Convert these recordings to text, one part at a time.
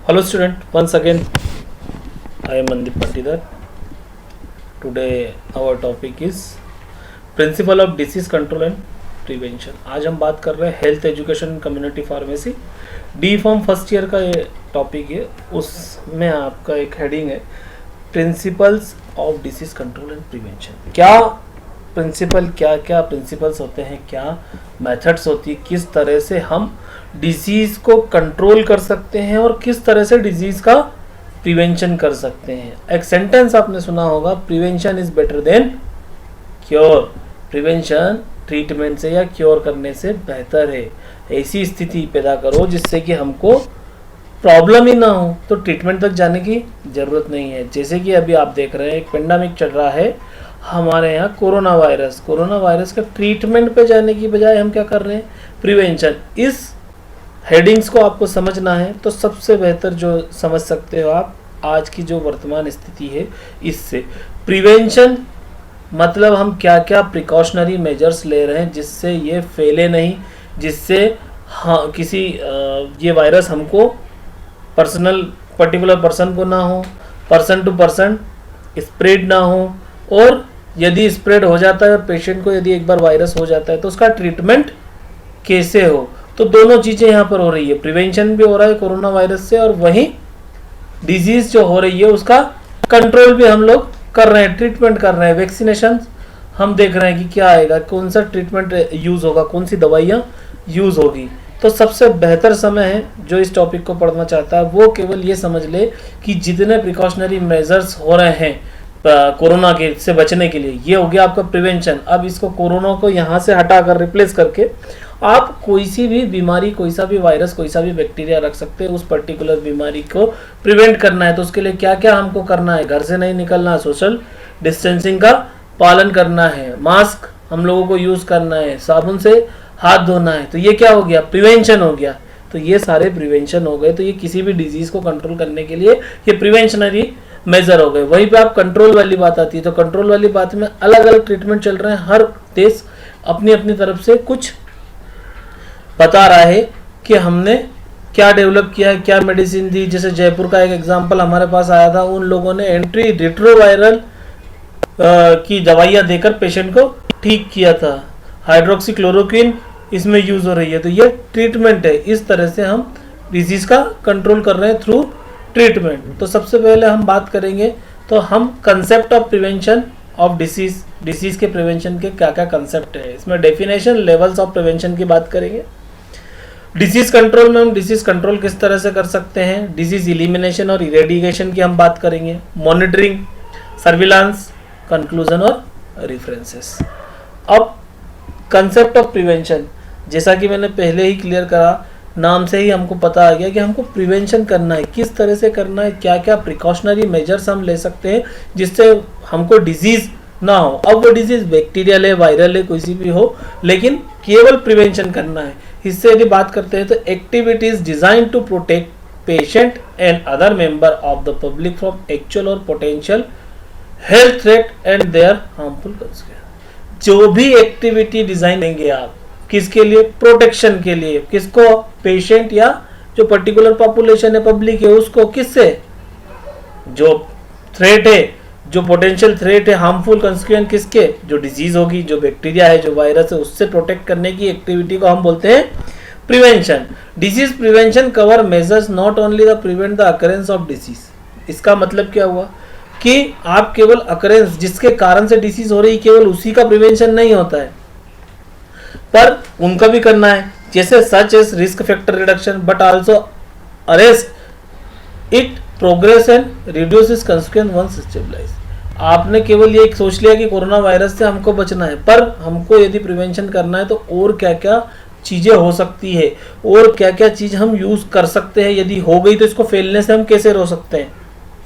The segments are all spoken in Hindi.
Hello student, once again I am Mandip Patidar. Today our topic is Principle of Disease Control and Prevention. आज हम बात कर रहे हैं health education community pharmacy D form first year का ये टॉपिक है। उसमें आपका एक हेडिंग है principles of disease control and prevention. क्या प्रिंसिपल, क्या क्या प्रिंसिपल्स होते हैं, क्या मेथड्स होती है, किस तरह से हम डिजीज़ को कंट्रोल कर सकते हैं और किस तरह से डिजीज़ का प्रिवेंशन कर सकते हैं। एक सेंटेंस आपने सुना होगा, prevention is better than cure. Prevention treatment से या क्योर करने से बेहतर है। ऐसी स्थिति पैदा करो जिससे कि हमको प्रॉब्लम ही ना हो, तो ट्रीटमेंट तक जाने की ज़रूरत नहीं है। जैसे कि अभी आप देख रहे हैं एक पेंडेमिक चल रहा है हमारे यहाँ, कोरोना वायरस का ट्रीटमेंट पे जाने की बजाय हम क्या कर रहे हैं, प्रिवेंशन। इस हेडिंग्स को आपको समझना है तो सबसे बेहतर जो समझ सकते हो आप आज की जो वर्तमान स्थिति है इससे। प्रिवेंशन मतलब हम क्या क्या प्रिकॉशनरी मेजर्स ले रहे हैं जिससे ये फैले नहीं, जिससे हाँ किसी ये वायरस हमको पर्टिकुलर पर्सन को ना हो, पर्सन टू पर्सन स्प्रेड ना हो, और यदि स्प्रेड हो जाता है और पेशेंट को यदि एक बार वायरस हो जाता है तो उसका ट्रीटमेंट कैसे हो। तो दोनों चीज़ें यहाँ पर हो रही है, प्रिवेंशन भी हो रहा है कोरोना वायरस से और वहीं डिजीज जो हो रही है उसका कंट्रोल भी हम लोग कर रहे हैं, ट्रीटमेंट कर रहे हैं। वैक्सीनेशन हम देख रहे हैं कि क्या आएगा, कौन सा ट्रीटमेंट यूज़ होगा, कौन सी दवाइयाँ यूज़ होगी। तो सबसे बेहतर समय है जो इस टॉपिक को पढ़ना चाहता है वो केवल ये समझ ले कि जितने प्रिकॉशनरी मेजर्स हो रहे हैं कोरोना के से बचने के लिए, ये हो गया आपका प्रिवेंशन। अब इसको कोरोना को यहाँ से हटाकर रिप्लेस करके आप कोई सी भी बीमारी, कोई सा भी वायरस, कोई सा भी बैक्टीरिया रख सकते हैं। उस पर्टिकुलर बीमारी को प्रिवेंट करना है तो उसके लिए क्या क्या हमको करना है, घर से नहीं निकलना है, सोशल डिस्टेंसिंग का पालन करना है, मास्क हम लोगों को यूज़ करना है, साबुन से हाथ धोना है। तो ये क्या हो गया, प्रिवेंशन हो गया। तो ये सारे प्रिवेंशन हो गए। तो ये किसी भी डिजीज़ को कंट्रोल करने के लिए ये प्रिवेंशनरी मेजर हो गए। वहीं पे आप कंट्रोल वाली बात आती है तो कंट्रोल वाली बात में अलग अलग ट्रीटमेंट चल रहे हैं। हर देश अपनी अपनी तरफ से कुछ बता रहा है कि हमने क्या डेवलप किया है, क्या मेडिसिन दी। जैसे जयपुर का एक एग्जांपल हमारे पास आया था, उन लोगों ने एंटी रिट्रोवायरल की दवाइयाँ देकर पेशेंट को ठीक किया था। हाइड्रोक्सीक्लोरोक्विन इसमें यूज़ हो रही है। तो ये ट्रीटमेंट है, इस तरह से हम डिजीज़ का कंट्रोल कर रहे हैं थ्रू ट्रीटमेंट। तो सबसे पहले हम बात करेंगे तो हम concept of prevention of disease के प्रिवेंशन के क्या क्या कंसेप्ट है, इसमें डेफिनेशन, लेवल्स ऑफ प्रिवेंशन की बात करेंगे। डिसीज कंट्रोल में हम डिसीज कंट्रोल किस तरह से कर सकते हैं, डिसीज इलिमिनेशन और इरेडिकेशन की हम बात करेंगे, मॉनिटरिंग, सर्विलांस, कंक्लूजन और रेफरेंसेस। अब कंसेप्ट ऑफ प्रिवेंशन, जैसा कि मैंने पहले ही क्लियर करा, नाम से ही हमको पता आ गया कि हमको प्रिवेंशन करना है, किस तरह से करना है, क्या क्या प्रिकॉशनरी मेजर्स हम ले सकते हैं जिससे हमको डिजीज ना हो। अब वो डिजीज बैक्टीरियल है, वायरल है, कोई सी भी हो, लेकिन केवल प्रिवेंशन करना है। इससे यदि बात करते हैं तो activities designed to protect patient and other member of the public from actual और potential health threat and their harmful consequence. जो भी एक्टिविटी डिजाइन देंगे आप, किसके लिए, प्रोटेक्शन के लिए, किसको, पेशेंट या जो पर्टिकुलर पॉपुलेशन है, पब्लिक है, उसको किससे, जो थ्रेट है, जो पोटेंशियल थ्रेट है, हार्मफुल कंसिक्वेंस किसके, जो डिजीज होगी, जो बैक्टीरिया है, जो वायरस है, उससे प्रोटेक्ट करने की एक्टिविटी को हम बोलते हैं prevention. Disease prevention cover measures not only the prevent the occurrence of disease. इसका मतलब क्या हुआ कि आप केवल अकरेंस, जिसके कारण से डिसीज हो रही, केवल उसी का प्रिवेंशन नहीं होता है, पर उनका भी करना है, जैसे such as risk factor reduction, but also arrest it progress and reduce its consequence once stabilise. आपने केवल ये सोच लिया कि कोरोना वायरस से हमको बचना है, पर हमको यदि प्रिवेंशन करना है तो और क्या क्या चीजें हो सकती है और क्या क्या चीज हम यूज कर सकते हैं, यदि हो गई तो इसको फैलने से हम कैसे रोक सकते हैं,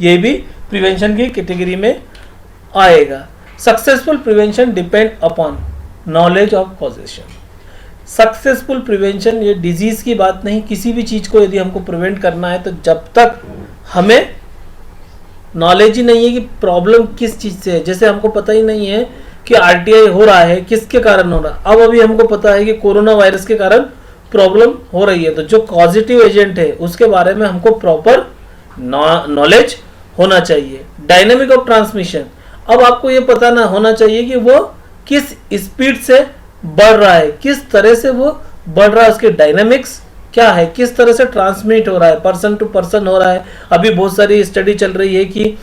ये भी प्रिवेंशन की कैटेगरी में आएगा। Successful prevention depend upon knowledge of causation. Successful prevention, ये डिजीज की बात नहीं, किसी भी चीज को यदि हमको प्रिवेंट करना है तो जब तक हमें नॉलेज ही नहीं है कि प्रॉब्लम किस चीज से है, जैसे हमको पता ही नहीं है कि आरटीआई हो रहा है किसके कारण हो रहा है। अब अभी हमको पता है कि कोरोना वायरस के कारण प्रॉब्लम हो रही है, तो जो पॉजिटिव एजेंट है उसके बारे में हमको प्रॉपर नॉलेज होना चाहिए। डायनेमिक ऑफ ट्रांसमिशन, अब आपको ये पता ना होना चाहिए कि वो किस स्पीड से बढ़ रहा है, किस तरह से वो बढ़ रहा है, उसके डायनेमिक्स क्या है, किस तरह से ट्रांसमिट हो रहा है, पर्सन टू पर्सन हो रहा है। अभी बहुत सारी स्टडी चल रही है कि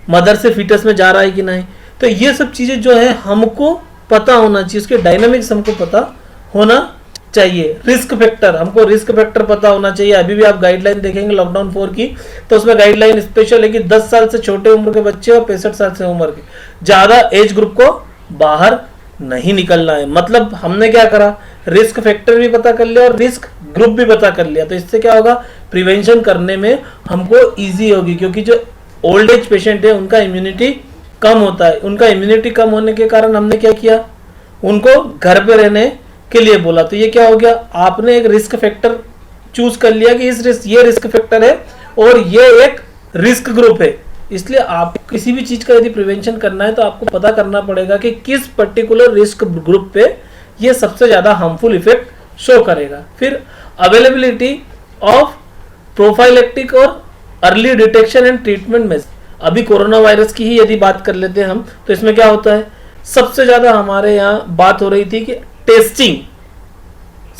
मदर से फीटस में जा रहा है कि नहीं। तो ये सब चीजें जो है हमको पता होना चाहिए, उसके डायनेमिक्स हमको पता होना चाहिए। रिस्क फैक्टर, हमको रिस्क फैक्टर पता होना चाहिए। अभी भी आप गाइडलाइन देखेंगे लॉकडाउन 4 की, तो उसमें गाइडलाइन स्पेशल है कि 10 साल से छोटे उम्र के बच्चे और 65 साल से उम्र के ज्यादा एज ग्रुप को बाहर नहीं निकलना है। मतलब हमने क्या करा, रिस्क फैक्टर भी पता कर लिया और रिस्क ग्रुप भी पता कर लिया। तो इससे क्या होगा, प्रिवेंशन करने में हमको इजी होगी, क्योंकि जो ओल्ड एज पेशेंट है उनका इम्यूनिटी कम होता है। उनका इम्यूनिटी कम होने के कारण हमने क्या किया, उनको घर पे रहने के लिए बोला। तो ये क्या हो गया, आपने एक रिस्क फैक्टर चूज कर लिया कि ये रिस्क फैक्टर है और ये एक रिस्क ग्रुप है। इसलिए आप किसी भी चीज का यदि प्रिवेंशन करना है तो आपको पता करना पड़ेगा कि किस पर्टिकुलर रिस्क ग्रुप पे ये सबसे ज्यादा हार्मफुल इफेक्ट शो करेगा। फिर अवेलेबिलिटी ऑफ प्रोफाइलेक्टिक और अर्ली डिटेक्शन एंड ट्रीटमेंट में, अभी कोरोना वायरस की ही यदि बात कर लेते हैं हम, तो इसमें क्या होता है, सबसे ज्यादा हमारे यहाँ बात हो रही थी कि टेस्टिंग,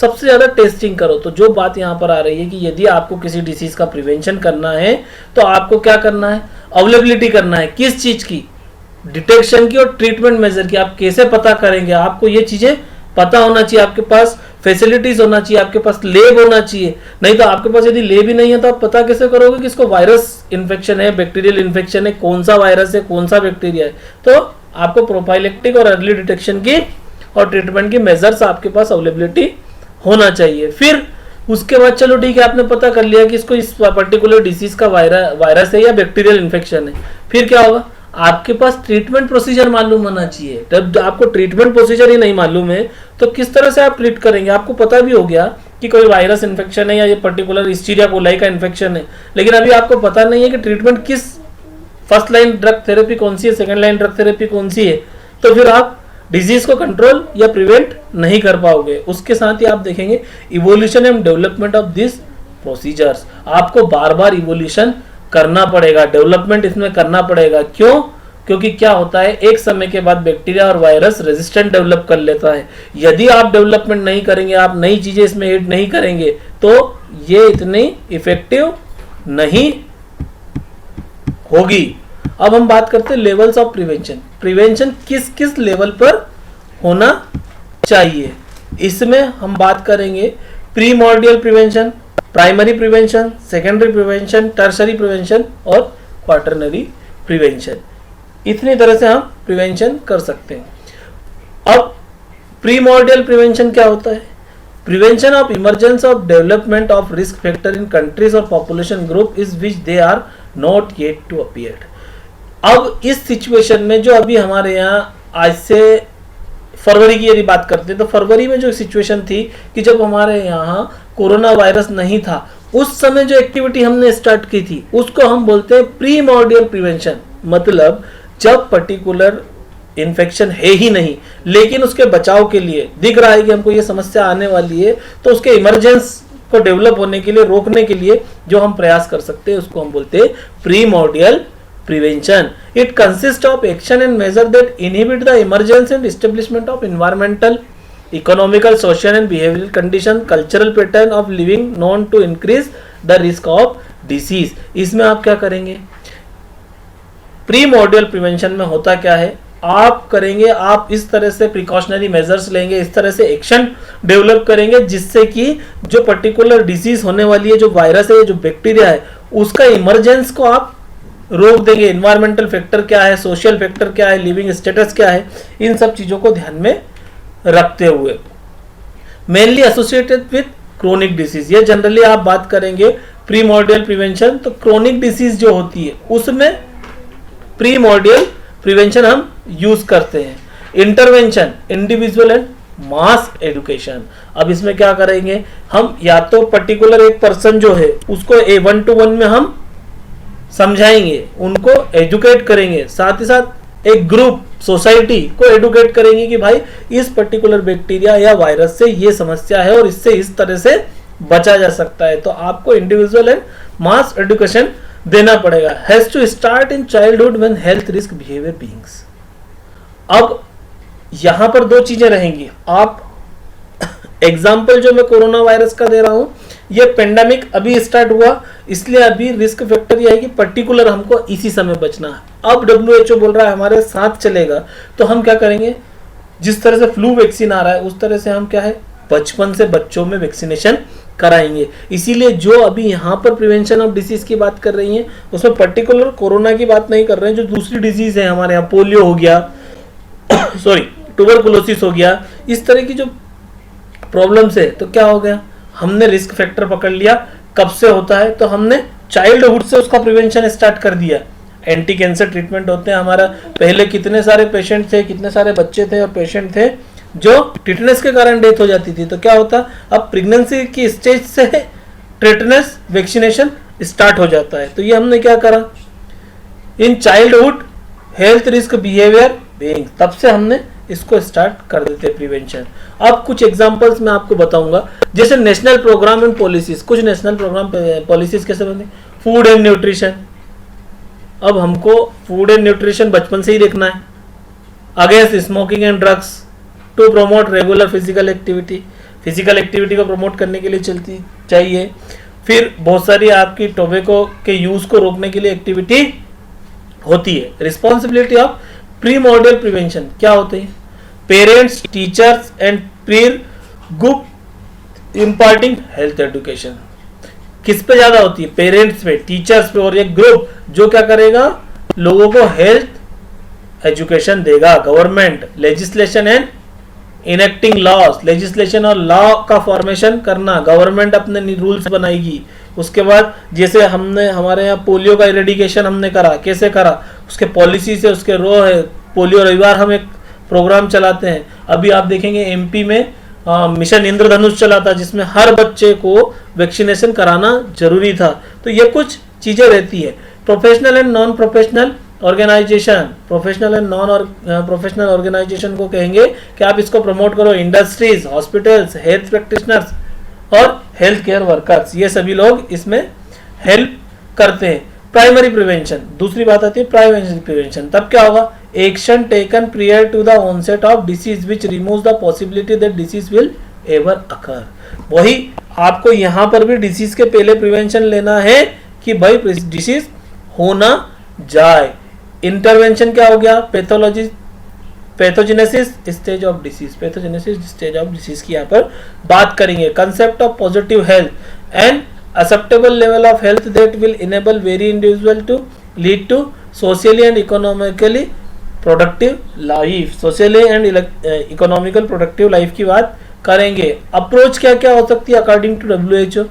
सबसे ज्यादा टेस्टिंग करो। तो जो बात यहाँ पर आ रही है कि यदि आपको किसी डिसीज का प्रिवेंशन करना है तो आपको क्या करना है, अवेलेबिलिटी करना है। किस चीज की, डिटेक्शन की और ट्रीटमेंट मेजर की। आप कैसे पता करेंगे, आपको ये चीजें पता होना चाहिए, आपके पास फैसिलिटीज होना चाहिए, आपके पास लेब होना चाहिए। नहीं तो आपके पास यदि लेब ही नहीं है तो आप पता कैसे करोगे कि इसको वायरस इन्फेक्शन है, बैक्टीरियल इन्फेक्शन है, कौन सा वायरस है, कौन सा बैक्टीरिया है। तो आपको प्रोफाइलेक्टिक और अर्ली डिटेक्शन की और ट्रीटमेंट की मेजर्स आपके पास अवेलेबिलिटी होना चाहिए। फिर उसके बाद चलो ठीक है, आपने पता कर लिया कि इसको इस पर्टिकुलर डिसीज का वायरस है या बैक्टीरियल इन्फेक्शन है। फिर क्या होगा, आपके पास ट्रीटमेंट प्रोसीजर मालूम होना चाहिए। जब आपको ट्रीटमेंट प्रोसीजर ही नहीं मालूम है तो किस तरह से आप ट्रीट करेंगे। आपको पता भी हो गया कि कोई वायरस इन्फेक्शन है या ये पर्टिकुलर लिस्टीरिया कोलाई का इन्फेक्शन है, लेकिन अभी आपको पता नहीं है कि ट्रीटमेंट किस, फर्स्ट लाइन ड्रग थेरेपी कौन सी है, सेकंड लाइन ड्रग थेरेपी कौन सी है। तो फिर आप डिजीज को कंट्रोल या प्रिवेंट नहीं कर पाओगे। उसके साथ ही आप देखेंगे evolution and development of this procedures, आपको बार बार इवोल्यूशन करना पड़ेगा, डेवलपमेंट इसमें करना पड़ेगा। क्यों, क्योंकि क्या होता है, एक समय के बाद बैक्टीरिया और वायरस रेजिस्टेंट डेवलप कर लेता है। यदि आप डेवलपमेंट नहीं करेंगे, आप नई चीजें इसमें ऐड नहीं करेंगे तो ये इतनी इफेक्टिव नहीं होगी। अब हम बात करते हैं लेवल्स ऑफ प्रिवेंशन। प्रिवेंशन किस किस लेवल पर होना चाहिए, इसमें हम बात करेंगे primordial prevention, primary prevention, secondary prevention, tertiary prevention और क्वार्टरनरी प्रिवेंशन। इतनी तरह से हम प्रिवेंशन कर सकते हैं। अब प्रीमॉर्डियल प्रिवेंशन क्या होता है, prevention of emergence of development of risk factor in countries और population group is which they are not yet to appear. अब इस सिचुएशन में जो अभी हमारे यहाँ आज से फरवरी की यदि बात करते हैं तो फरवरी में जो सिचुएशन थी कि जब हमारे यहाँ कोरोना वायरस नहीं था, उस समय जो एक्टिविटी हमने स्टार्ट की थी उसको हम बोलते हैं प्रीमॉर्डियल प्रिवेंशन। मतलब जब पर्टिकुलर इन्फेक्शन है ही नहीं लेकिन उसके बचाव के लिए दिख रहा है कि हमको ये समस्या आने वाली है, तो उसके इमरजेंस को डेवलप होने के लिए, रोकने के लिए जो हम प्रयास कर सकते हैं उसको हम बोलते हैं प्रीमॉर्डियल prevention. It consists of action and measure that inhibit the emergence and establishment of environmental, economical, social and behavioral condition, cultural pattern of living known to increase the risk of disease. इसमें आप क्या करेंगे, प्रीमॉर्डियल प्रिवेंशन में होता क्या है, आप करेंगे, आप इस तरह से प्रिकॉशनरी मेजर्स लेंगे, इस तरह से एक्शन डेवलप करेंगे जिससे कि जो पर्टिकुलर डिसीज होने वाली है, जो वायरस है, जो बैक्टीरिया है, उसका इमरजेंस को आप रोक देंगे। इन्वायरमेंटल फैक्टर क्या है, सोशल फैक्टर क्या है, लिविंग स्टेटस क्या है, इन सब चीजों को ध्यान में रखते हुए। Mainly associated with chronic disease, ये जनरली आप बात करेंगे प्रीमॉर्डियल प्रिवेंशन तो क्रोनिक डिसीज जो होती है उसमें प्रीमॉर्डियल प्रिवेंशन हम यूज करते हैं। Intervention, individual and mass education, अब इसमें क्या करेंगे हम, या तो पर्टिकुलर एक पर्सन जो है उसको 1-to-1 में हम समझाएंगे, उनको एजुकेट करेंगे, साथ ही साथ एक ग्रुप, सोसाइटी को एजुकेट करेंगे कि भाई इस पर्टिकुलर बैक्टीरिया या वायरस से ये समस्या है और इससे इस तरह से बचा जा सकता है। तो आपको इंडिविजुअल एंड मास एजुकेशन देना पड़ेगा। Has to start in childhood when health risk behaviour beings. अब यहां पर दो चीजें रहेंगी। आप एग्जाम्पल जो मैं कोरोना वायरस का दे रहा हूं, ये पेंडेमिक अभी स्टार्ट हुआ, इसलिए अभी रिस्क फैक्टर ये है कि पर्टिकुलर हमको इसी समय बचना है। अब WHO बोल रहा है हमारे साथ चलेगा, तो हम क्या करेंगे, जिस तरह से फ्लू वैक्सीन आ रहा है उस तरह से हम क्या है, बचपन से बच्चों में वैक्सीनेशन कराएंगे। इसीलिए जो अभी यहाँ पर प्रिवेंशन ऑफ डिसीज की बात कर रही हैं, उसमें पर्टिकुलर कोरोना की बात नहीं कर रहे हैं, जो दूसरी डिजीज है हमारे यहाँ, पोलियो हो गया सॉरी ट्यूबरकुलोसिस हो गया, इस तरह की जो प्रॉब्लम्स है, तो क्या हो गया, हमने रिस्क फैक्टर पकड़ लिया। कब से होता है, तो हमने चाइल्डहुड से उसका प्रिवेंशन स्टार्ट कर दिया। एंटी कैंसर ट्रीटमेंट होते हैं हमारा, पहले कितने सारे पेशेंट थे, कितने सारे बच्चे थे और पेशेंट थे जो टिटनेस के कारण डेथ हो जाती थी, तो क्या होता, अब प्रेगनेंसी की स्टेज से टिटनेस वैक्सीनेशन स्टार्ट हो जाता है। तो ये हमने क्या करा, in childhood health risk behaviour being, तब से हमने इसको स्टार्ट कर देते हैं प्रिवेंशन। अब कुछ एग्जांपल्स मैं आपको बताऊंगा, जैसे नेशनल प्रोग्राम एंड पॉलिसीज। कुछ नेशनल प्रोग्राम पॉलिसीज कैसे बने, फूड एंड न्यूट्रिशन। अब हमको फूड एंड न्यूट्रिशन बचपन से ही देखना है। Against smoking and drugs, to promote regular physical activity, physical activity को प्रमोट करने के लिए चलती चाहिए। फिर बहुत सारी आपकी टोबैको के यूज को रोकने के लिए एक्टिविटी होती है। रिस्पॉन्सिबिलिटी ऑफ प्रीमोर्डियल प्रिवेंशन क्या होते हैं, parents, teachers and Pir group imparting health education. किस पे ज्यादा होती है, पेरेंट्स पे, टीचर्स पे, और एक ग्रुप जो क्या करेगा, लोगों को हेल्थ एजुकेशन देगा। Government, legislation and enacting loss, legislation और लॉ का फॉर्मेशन करना, गवर्नमेंट अपने रूल्स बनाएगी। उसके बाद जैसे हमने हमारे यहाँ पोलियो का इरेडिकेशन हमने करा, कैसे करा, उसके पॉलिसी से, उसके रो है, पोलियो रविवार हम एक प्रोग्राम चलाते हैं। अभी आप देखेंगे एमपी में मिशन इंद्रधनुष चला था, जिसमें हर बच्चे को वैक्सीनेशन कराना जरूरी था। तो ये कुछ चीजें रहती है। Professional and non professional organisation, professional and non professional organisation को कहेंगे कि आप इसको प्रमोट करो। इंडस्ट्रीज, हॉस्पिटल्स, हेल्थ प्रैक्टिशनर्स और हेल्थ केयर वर्कर्स, ये सभी लोग इसमें हेल्प करते हैं। प्राइमरी प्रिवेंशन, दूसरी बात आती है प्राइमरी प्रिवेंशन। तब क्या होगा, action taken prior to the onset of disease which removes the possibility that disease will ever occur. वही आपको यहाँ पर भी डिसीज के पहले प्रिवेंशन लेना है कि भाई डिसीज हो ना जाए। इंटरवेंशन क्या हो गया, pathology, pathogenesis stage of disease, pathogenesis stage of disease की यहाँ पर बात करेंगे। Concept of positive health and acceptable level of health that will enable very individual to lead to socially and economically productive life, socially and economical productive life की बात करेंगे। अप्रोच क्या क्या हो सकती है according to WHO,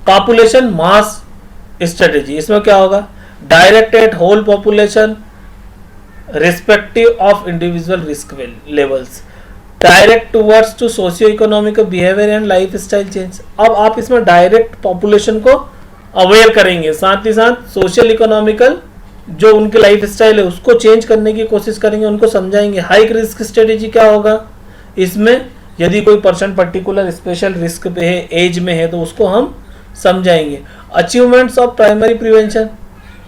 population mass strategy, इसमें क्या होगा, direct at whole population respective of individual risk levels, direct towards to socio economic behaviour and life style change. अब आप इसमें डायरेक्ट पॉपुलेशन को अवेयर करेंगे, साथ ही साथ सोशल इकोनॉमिकल जो उनकी लाइफ स्टाइल है उसको चेंज करने की कोशिश करेंगे, उनको समझाएंगे। हाई रिस्क स्ट्रेटेजी क्या होगा, इसमें यदि कोई पर्सन पर्टिकुलर स्पेशल रिस्क पे है, एज में है, तो उसको हम समझाएंगे। Achievements of primary prevention,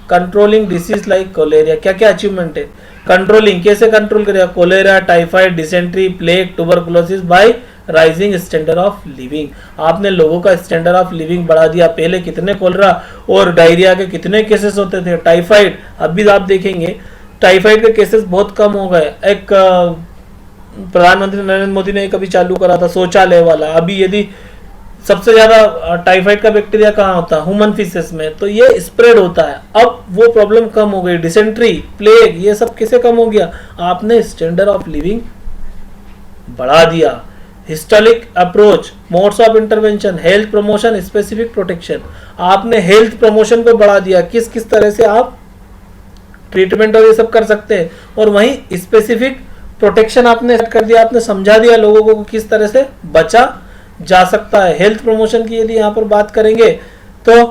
controlling disease like cholera, क्या क्या अचीवमेंट है, कंट्रोलिंग कैसे कंट्रोल करेगा, cholera, typhoid, dysentery, plague, tuberculosis by rising standard of living. आपने लोगों का स्टैंडर्ड ऑफ लिविंग बढ़ा दिया। पहले कितने कोलेरा और डायरिया के कितने केसेस होते थे, टाइफाइड, अभी आप देखेंगे टाइफाइड के केसेस बहुत कम हो गए। एक प्रधानमंत्री नरेंद्र मोदी ने कभी चालू करा था शौचालय वाला। अभी यदि सबसे ज्यादा टाइफाइड का बैक्टीरिया कहाँ होता है, ह्यूमन फीसेस में, तो ये स्प्रेड होता है। अब वो प्रॉब्लम कम हो गई। डिसेंट्री, प्लेग, ये सब कैसे कम हो गया, आपने स्टैंडर्ड ऑफ लिविंग बढ़ा दिया। Historic approach, modes of intervention, health promotion, specific protection, आपने हेल्थ प्रमोशन को बढ़ा दिया, किस किस तरह से आप ट्रीटमेंट और ये सब कर सकते हैं। और वहीं स्पेसिफिक प्रोटेक्शन आपने कर दिया, आपने समझा दिया लोगों को किस तरह से बचा जा सकता है। हेल्थ प्रमोशन की यदि यहां पर बात करेंगे तो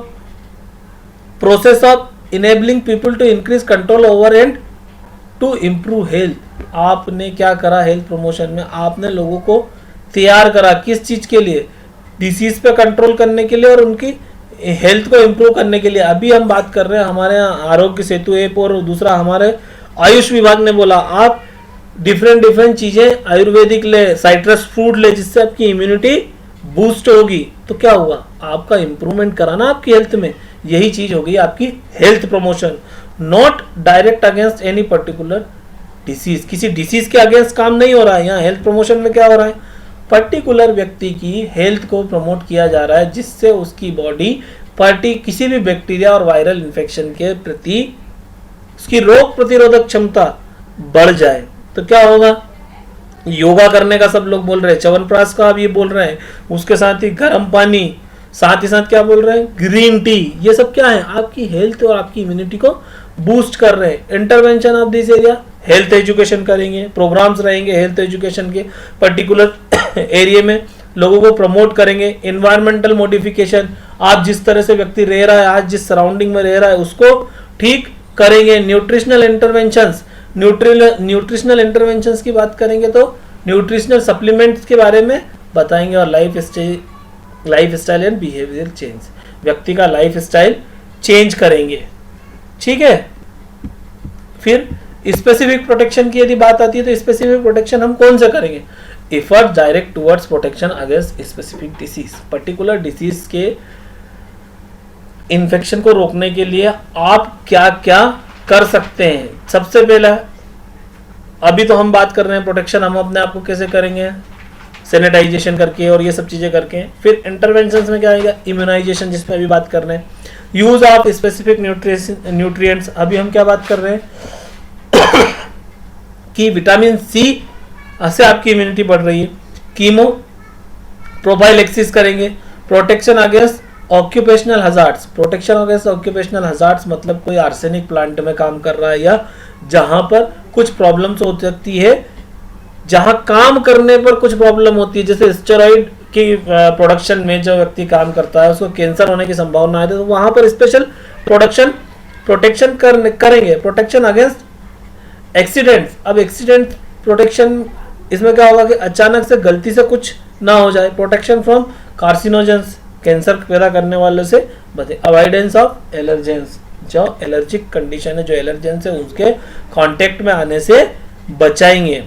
process of enabling people to increase control over and to improve health, आपने क्या करा हेल्थ प्रमोशन में, आपने लोगों को तैयार करा किस चीज के लिए, डिसीज पे कंट्रोल करने के लिए और उनकी हेल्थ को इम्प्रूव करने के लिए अभी हम बात कर रहे हैं, हमारे यहाँ आरोग्य सेतु ऐप और दूसरा हमारे आयुष विभाग ने बोला आप डिफरेंट चीजें आयुर्वेदिक ले, साइट्रस फ्रूट ले, जिससे आपकी इम्यूनिटी बूस्ट होगी। तो क्या हुआ, आपका इंप्रूवमेंट कराना आपकी हेल्थ में, यही चीज हो गई आपकी health promotion. Not direct against any particular disease, किसी डिसीज के अगेंस्ट काम नहीं हो रहा है। यहाँ हेल्थ प्रमोशन में क्या हो रहा है, पर्टिकुलर व्यक्ति की हेल्थ को प्रमोट किया जा रहा है, जिससे उसकी बॉडी किसी भी बैक्टीरिया और वायरल इन्फेक्शन के प्रति उसकी रोग प्रतिरोधक क्षमता बढ़ जाए। तो क्या होगा, योगा करने का सब लोग बोल रहे हैं, च्यवनप्राश का आप ये बोल रहे हैं, उसके साथ ही गर्म पानी, साथ ही साथ क्या बोल रहे हैं, ग्रीन टी, ये सब क्या है, आपकी हेल्थ और आपकी इम्यूनिटी को बूस्ट कर रहे हैं। Intervention of this area, health education करेंगे, प्रोग्राम्स रहेंगे हेल्थ एजुकेशन के पर्टिकुलर एरिया में, लोगों को प्रमोट करेंगे। एनवायरमेंटल मॉडिफिकेशन, आप जिस तरह से व्यक्ति रह रहा है, आज जिस सराउंडिंग में रह रहा है, उसको ठीक करेंगे। न्यूट्रिशनल इंटरवेंशंस, न्यूट्रिशनल इंटरवेंशंस की बात करेंगे तो न्यूट्रिशनल सप्लीमेंट्स के बारे में बताएंगे। और life style and behaviour change, व्यक्ति का लाइफ स्टाइल चेंज करेंगे, ठीक है। फिर स्पेसिफिक प्रोटेक्शन की यदि बात आती है तो स्पेसिफिक प्रोटेक्शन हम कौन से करेंगे, effort direct towards protection against specific disease, particular disease के इन्फेक्शन को रोकने के लिए आप क्या क्या कर सकते हैं। सबसे पहला, अभी तो हम बात कर रहे हैं प्रोटेक्शन, हम अपने आप को कैसे करेंगे, सैनिटाइजेशन करके और ये सब चीजें करके। फिर इंटरवेंशंस में क्या आएगा, इम्यूनाइजेशन, जिसमें अभी बात कर रहे हैं। यूज ऑफ स्पेसिफिक न्यूट्रिएंट्स, अभी हम क्या बात कर रहे हैं कि विटामिन सी से आपकी इम्यूनिटी बढ़ रही है। कीमो प्रोफाइलेक्सिस करेंगे। Protection against occupational hazards, protection against occupational hazards मतलब कोई आर्सेनिक प्लांट में काम कर रहा है या जहां पर कुछ प्रॉब्लम्स हो सकती है, जहां काम करने पर कुछ प्रॉब्लम होती है, जैसे स्टेरॉइड की प्रोडक्शन में जो व्यक्ति काम करता है उसको कैंसर होने की संभावना है, तो वहां पर स्पेशल प्रोटेक्शन करेंगे। प्रोटेक्शन अगेंस्ट एक्सीडेंट्स, अब एक्सीडेंट प्रोटेक्शन, इसमें क्या होगा कि अचानक से गलती से कुछ ना हो जाए। प्रोटेक्शन फ्रॉम कार्सिनोजेंस, कैंसर पैदा करने वालों से बचे। अवॉइडेंस ऑफ एलर्जेंस, जो एलर्जिक कंडीशन है, जो एलर्जेंस है, उसके कांटेक्ट में आने से बचाएंगे।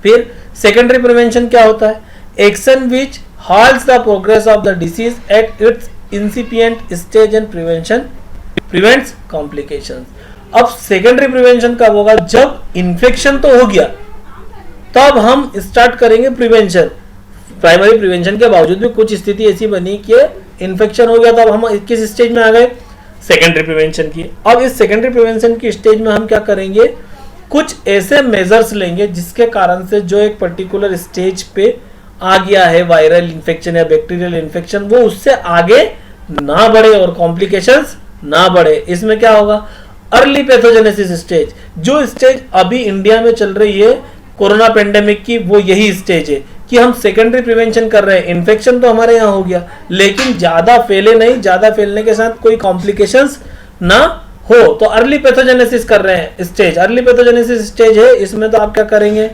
फिर सेकेंडरी प्रिवेंशन क्या होता है, action which halts the progress of the disease at its incipient stage and prevents complications। अब सेकेंडरी प्रिवेंशन कब होगा, जब इन्फेक्शन तो हो गया तब हम स्टार्ट करेंगे प्रिवेंशन। प्राइमरी प्रिवेंशन के बावजूद भी कुछ स्थिति ऐसी बनी कि इन्फेक्शन हो गया, तब हम किस स्टेज में आ गए, सेकेंडरी प्रिवेंशन की। अब इस सेकेंडरी प्रिवेंशन की स्टेज में हम क्या करेंगे, कुछ ऐसे मेजर्स लेंगे जिसके कारण से जो एक पर्टिकुलर स्टेज पे आ गया है वायरल इन्फेक्शन या बैक्टीरियल इन्फेक्शन, वो उससे आगे ना बढ़े और कॉम्प्लिकेशंस ना बढ़े। इसमें क्या होगा, अर्ली पैथोजेनेसिस स्टेज, जो स्टेज अभी इंडिया में चल रही है कोरोना पेंडेमिक की, वो यही स्टेज है कि हम सेकेंडरी प्रिवेंशन कर रहे हैं। इन्फेक्शन तो हमारे यहाँ हो गया, लेकिन ज्यादा फैले नहीं, ज्यादा फैलने के साथ कोई कॉम्प्लिकेशंस ना हो, तो अर्ली पैथोजेनेसिस कर रहे हैं स्टेज। अर्ली पैथोजेनेसिस स्टेज है, इसमें तो आप क्या करेंगे,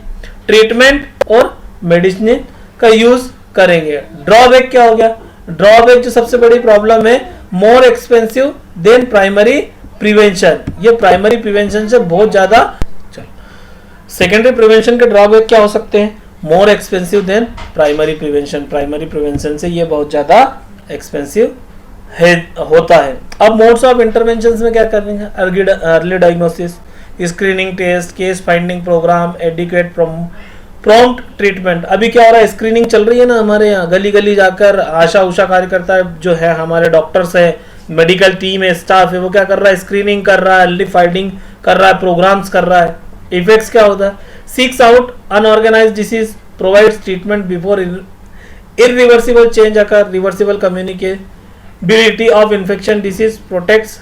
ट्रीटमेंट और मेडिसिन का यूज करेंगे। ड्रॉबैक क्या हो गया, ड्रॉबैक जो सबसे बड़ी प्रॉब्लम है, more expensive than primary prevention, ये प्राइमरी प्रिवेंशन से बहुत ज्यादा। सेकेंडरी प्रिवेंशन के ड्रॉबैक क्या हो सकते हैं, more expensive than primary prevention, primary prevention से ये बहुत ज्यादा एक्सपेंसिव होता है। अब मोड्स ऑफ इंटरवेंशन में क्या करेंगे, early diagnosis, screening test, case finding programme, adequate prompt treatment. अभी क्या हो रहा है, स्क्रीनिंग चल रही है ना हमारे यहाँ, गली गली जाकर आशा उषा कार्यकर्ता जो है, हमारे डॉक्टर्स है, मेडिकल टीम है, स्टाफ है, वो क्या कर रहा है, स्क्रीनिंग कर रहा है, अर्ली फाइंडिंग कर रहा है, प्रोग्राम्स कर रहा है। इफेक्ट्स क्या होता है, seeks out unorganised disease, provides treatment before irreversible change occur, reversible communicability of infection disease, protects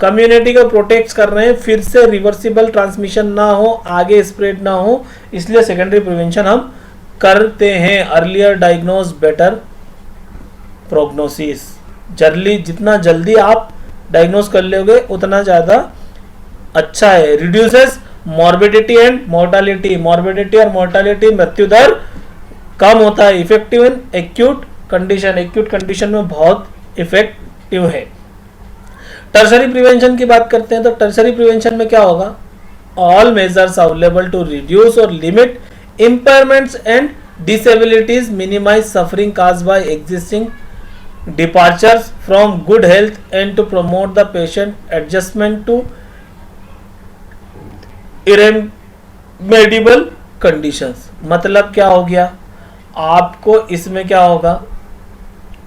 community को प्रोटेक्ट कर रहे हैं, फिर से रिवर्सिबल ट्रांसमिशन ना हो, आगे स्प्रेड ना हो, इसलिए सेकेंडरी प्रिवेंशन हम करते हैं। अर्लियर डायग्नोज बेटर प्रोग्नोसिस, जितना जल्दी आप डायग्नोज कर लोगे उतना ज्यादा अच्छा है। Reduces morbidity and mortality, morbidity और मोर्टालिटी, मृत्यु दर कम होता है। Effective in acute condition, acute condition में बहुत इफेक्टिव है। टर्शरी प्रिवेंशन की बात करते हैं तो टर्शरी प्रिवेंशन में क्या होगा, all measures available to reduce और limit impairments and disabilities, minimize suffering caused by existing departures from good health and to promote the patient adjustment to irremediable conditions। मतलब क्या हो गया, आपको इसमें क्या होगा,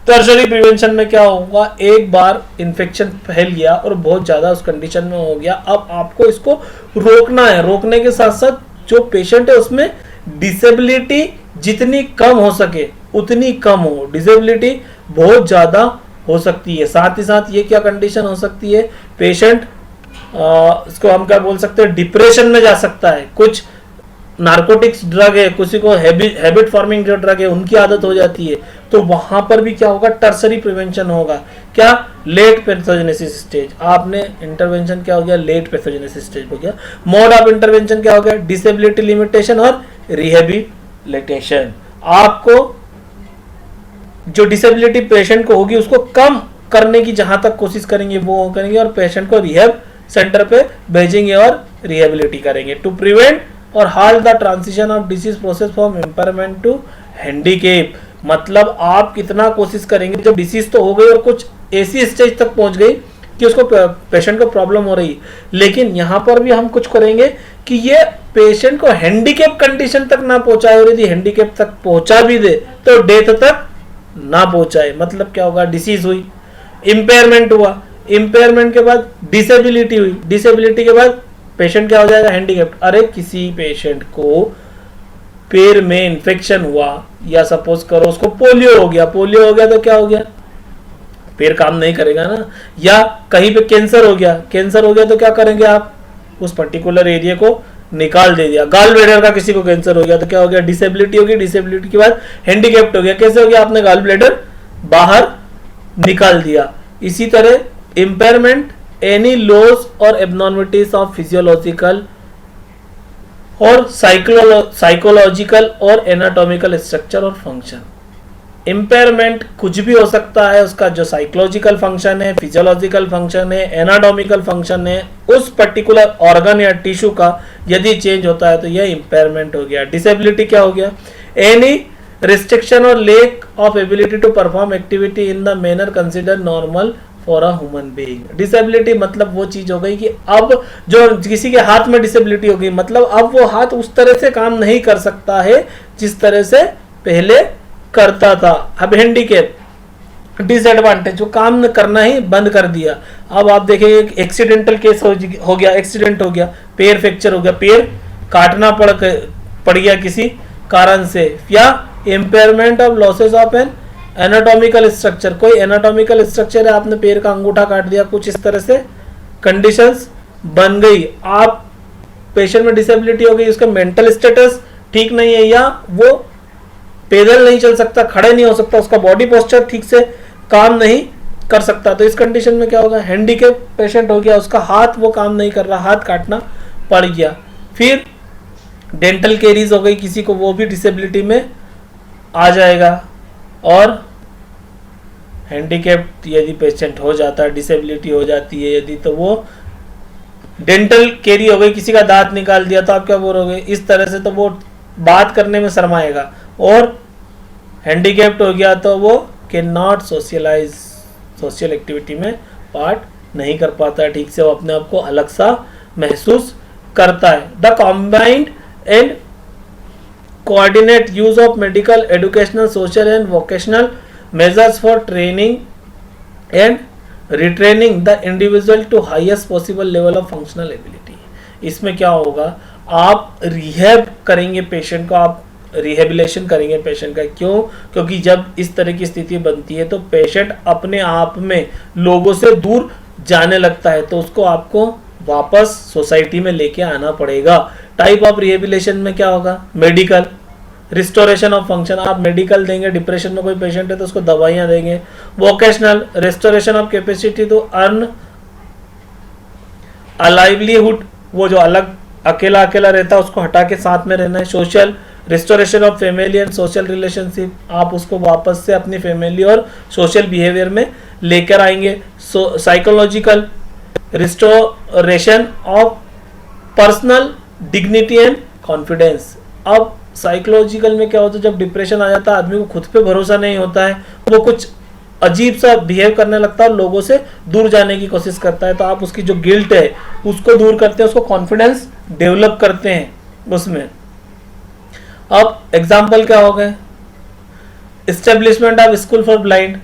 टर्शरी प्रिवेंशन में क्या होगा, एक बार इन्फेक्शन फैल गया और बहुत ज्यादा उस कंडीशन में हो गया, अब आपको इसको रोकना है। रोकने के साथ साथ जो पेशेंट है उसमें डिसेबिलिटी जितनी कम हो सके उतनी कम हो, डिसेबिलिटी बहुत ज्यादा हो सकती है। साथ ही साथ ये क्या कंडीशन हो सकती है, पेशेंट इसको हम क्या बोल सकते हैं, डिप्रेशन में जा सकता है। कुछ नार्कोटिक्स ड्रग है, किसी को हैबिट फॉर्मिंग जो ड्रग है उनकी आदत हो जाती है, तो वहां पर भी क्या होगा, टर्शरी प्रिवेंशन होगा। क्या, लेट पैथोजेनेसिस स्टेज, आपने इंटरवेंशन क्या हो गया, लेट पैथोजेनेसिस स्टेज हो गया। मोड ऑफ इंटरवेंशन क्या हो गया, डिसेबिलिटी लिमिटेशन और रिहेबिलिटेशन। आपको जो डिसेबिलिटी पेशेंट को होगी उसको कम करने की जहां तक कोशिश करेंगे वो करेंगे, और पेशेंट को रिहेब सेंटर पे भेजेंगे और रिहेबिलिटी करेंगे टू प्रिवेंट और halt the transition of disease process from impairment to handicap. मतलब आप कितना कोशिश करेंगे, जब डिसीज तो हो गई और कुछ ऐसी स्टेज तक पहुंच गई कि उसको पेशेंट को प्रॉब्लम हो रही, लेकिन यहां पर भी हम कुछ करेंगे कि ये पेशेंट को हैंडीकेप कंडीशन तक ना पहुंचाए, और यदि हैंडीकेप तक पहुंचा भी दे तो डेथ तक ना पहुंचाए। मतलब क्या होगा, डिसीज हुई, इंपेयरमेंट हुआ, इंपेयरमेंट के बाद डिसेबिलिटी हुई, डिसेबिलिटी के बाद पेशेंट क्या हो जाएगा, हैंडीकेप्ड। अरे किसी पेशेंट को पैर में इंफेक्शन हुआ, या सपोज करो उसको पोलियो हो गया, पोलियो हो गया तो क्या हो गया, पैर काम नहीं करेगा ना। या कहीं पे कैंसर हो गया, कैंसर हो गया तो क्या करेंगे आप, उस पर्टिकुलर एरिया को निकाल दे दिया। गाल ब्लैडर का किसी को कैंसर हो गया तो क्या हो गया, डिसेबिलिटी होगी, डिसेबिलिटी के बाद हैंडीकेप्ड हो गया। कैसे हो गया, आपने गाल ब्लैडर बाहर निकाल दिया। इसी तरह इम्पेयरमेंट, एनी लॉस और एबनॉर्मलिटीज ऑफ फिजियोलॉजिकल और साइकोलॉजिकल और एनाटॉमिकल स्ट्रक्चर और फंक्शन। इम्पेयरमेंट कुछ भी हो सकता है, उसका जो साइकोलॉजिकल फंक्शन है, फिजियोलॉजिकल फंक्शन है, एनाटॉमिकल फंक्शन है, उस पर्टिकुलर ऑर्गन या टिश्यू का यदि चेंज होता है तो यह इम्पेयरमेंट हो गया। डिसेबिलिटी क्या हो गया, एनी रिस्ट्रिक्शन और lack of ability to perform activity in the manner consider normal for a human being. Disability मतलब वो चीज हो गई कि अब जो किसी के हाथ में डिसेबिलिटी हो गई, मतलब अब वो हाथ उस तरह से काम नहीं कर सकता है जिस तरह से पहले करता था। अब हैंडीकैप, डिसएडवांटेज, जो काम करना ही बंद कर दिया। अब आप देखेंगे एक्सीडेंटल केस हो गया, एक्सीडेंट हो गया, पैर फ्रैक्चर हो गया, पैर काटना पड़ गया किसी कारण से, या impairment of losses of an anatomical structure, कोई एनाटॉमिकल स्ट्रक्चर है, आपने पैर का अंगूठा काट दिया, कुछ इस तरह से कंडीशंस बन गई। आप पेशेंट में डिसेबिलिटी हो गई, उसका मेंटल स्टेटस ठीक नहीं है, या वो पैदल नहीं चल सकता, खड़े नहीं हो सकता, उसका बॉडी पोस्चर ठीक से काम नहीं कर सकता, तो इस कंडीशन में क्या होगा, हैंडीकैप पेशेंट हो गया, उसका हाथ वो काम नहीं कर रहा, हाथ काटना पड़ गया। फिर डेंटल केरीज हो गई किसी को, वो भी डिसेबिलिटी में आ जाएगा। और हैंडीकैप यदि पेशेंट हो जाता है, डिसेबिलिटी हो जाती है यदि, तो वो डेंटल केरी हो गई, किसी का दांत निकाल दिया तो आप क्या बोलोगे, इस तरह से तो वो बात करने में शर्माएगा। और हैंडीकैप्ड हो गया तो वो can not socialise, social activity में पार्ट नहीं कर पाता है ठीक से, वो अपने आप को अलग सा महसूस करता है। The combined and coordinate use of medical, educational, social and vocational measures for training and retraining the individual to highest possible level of functional ability. इसमें क्या होगा, आप रिहैब करेंगे पेशेंट को, आप रिहेबिलेशन करेंगे पेशेंट का। क्यों, क्योंकि जब इस तरह की स्थिति बनती है तो पेशेंट अपने आप में लोगों से दूर जाने लगता है, तो उसको आपको वापस सोसाइटी में लेके आना पड़ेगा। टाइप ऑफ रिहेबिलेशन में क्या होगा, मेडिकल, रिस्टोरेशन ऑफ फंक्शन, आप मेडिकल देंगे, डिप्रेशन में कोई पेशेंट है तो उसको दवाइयां देंगे। Vocational, restoration of capacity to earn a livelihood, वो जो अलग अकेला रहता है उसको हटा के साथ में रहना है। Social, restoration of family and social relationship, आप उसको वापस से अपनी फैमिली और सोशल बिहेवियर में लेकर आएंगे। Psychological restoration of personal dignity and confidence. अब साइकोलॉजिकल में क्या होता है, जब डिप्रेशन आ जाता है आदमी को खुद पे भरोसा नहीं होता है, वो कुछ अजीब सा बिहेव करने लगता है और लोगों से दूर जाने की कोशिश करता है, तो आप उसकी जो गिल्ट है उसको दूर करते हैं, उसको कॉन्फिडेंस डेवलप करते हैं उसमें। अब एग्जाम्पल क्या हो गए, establishment of school for blind,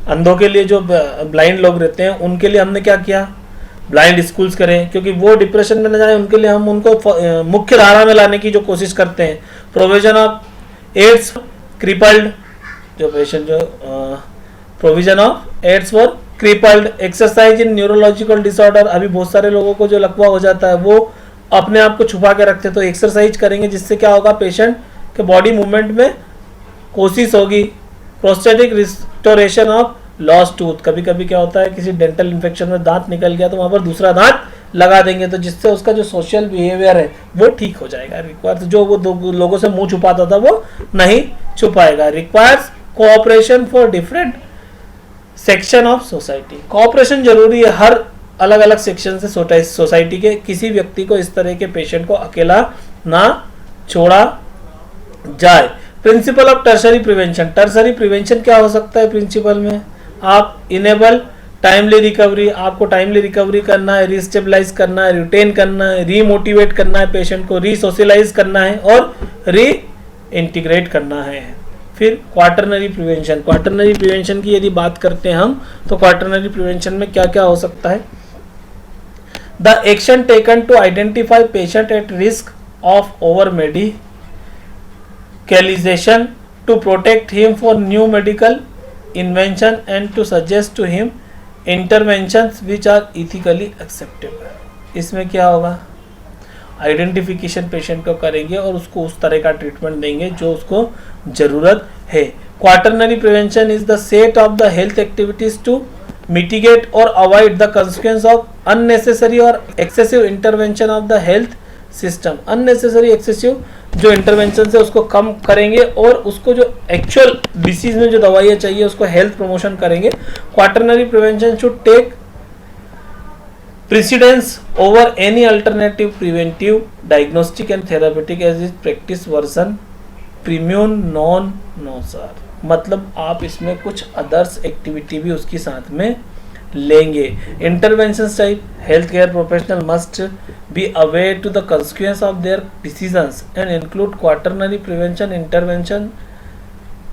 अंधों के लिए जो ब्लाइंड लोग रहते हैं उनके लिए हमने क्या किया, ब्लाइंड स्कूल्स करें, क्योंकि वो डिप्रेशन में न जाए उनके लिए हम उनको मुख्य धारा में लाने की जो कोशिश करते हैं। प्रोविजन ऑफ एड्स क्रिपल्ड, जो पेशेंट जो provision of aids for crippled, exercise in neurological disorder, अभी बहुत सारे लोगों को जो लकवा हो जाता है वो अपने आप को छुपा के रखते हैं, तो एक्सरसाइज करेंगे जिससे क्या होगा, पेशेंट के बॉडी मूवमेंट में कोशिश होगी। Prosthetic restoration of lost tooth, कभी कभी क्या होता है किसी डेंटल इन्फेक्शन में दांत निकल गया तो वहां पर दूसरा दांत लगा देंगे, तो जिससे उसका जो सोशल बिहेवियर है वो ठीक हो जाएगा। रिक्वायर्स जो वो लोगों से मुंह छुपाता था वो नहीं छुपाएगा। Requires cooperation for different section of society, cooperation जरूरी है हर अलग अलग सेक्शन से सोसाइटी के, किसी व्यक्ति को इस तरह के पेशेंट को अकेला ना छोड़ा जाए। Principle of tertiary prevention, tertiary prevention क्या हो सकता है प्रिंसिपल में, आप इनेबल टाइमली रिकवरी, आपको टाइमली रिकवरी करना है, रीस्टेबलाइज करना है, रिटेन करना है, रीमोटिवेट करना है पेशेंट को, रीसोशलाइज करना है और री इंटीग्रेट करना है। फिर क्वार्टरनरी प्रिवेंशन, क्वार्टरनरी प्रिवेंशन की यदि बात करते हैं हम तो क्वार्टरनरी प्रिवेंशन में क्या क्या हो सकता है, the action taken to identify patient at risk of over medicalization to protect him for new medical invention and to suggest to him interventions which are ethically acceptable। इसमें क्या होगा, आइडेंटिफिकेशन पेशेंट को करेंगे और उसको उस तरह का ट्रीटमेंट देंगे जो उसको जरूरत है। Quaternary prevention is the set of the health activities to mitigate और avoid the consequence of unnecessary और excessive intervention of the health system. Unnecessary excessive जो इंटरवेंशन है उसको कम करेंगे और उसको जो एक्चुअल डिसीज में जो दवाइयाँ चाहिए उसको हेल्थ प्रमोशन करेंगे। Quaternary prevention should take precedence over any alternative preventive diagnostic and therapeutic as is practice version प्रीम्यून नॉन नो सर, मतलब आप इसमें कुछ अदर्स एक्टिविटी भी उसके साथ में लेंगे। Intervention type, health care professional must be aware to the consequence of their decisions and include quaternary prevention intervention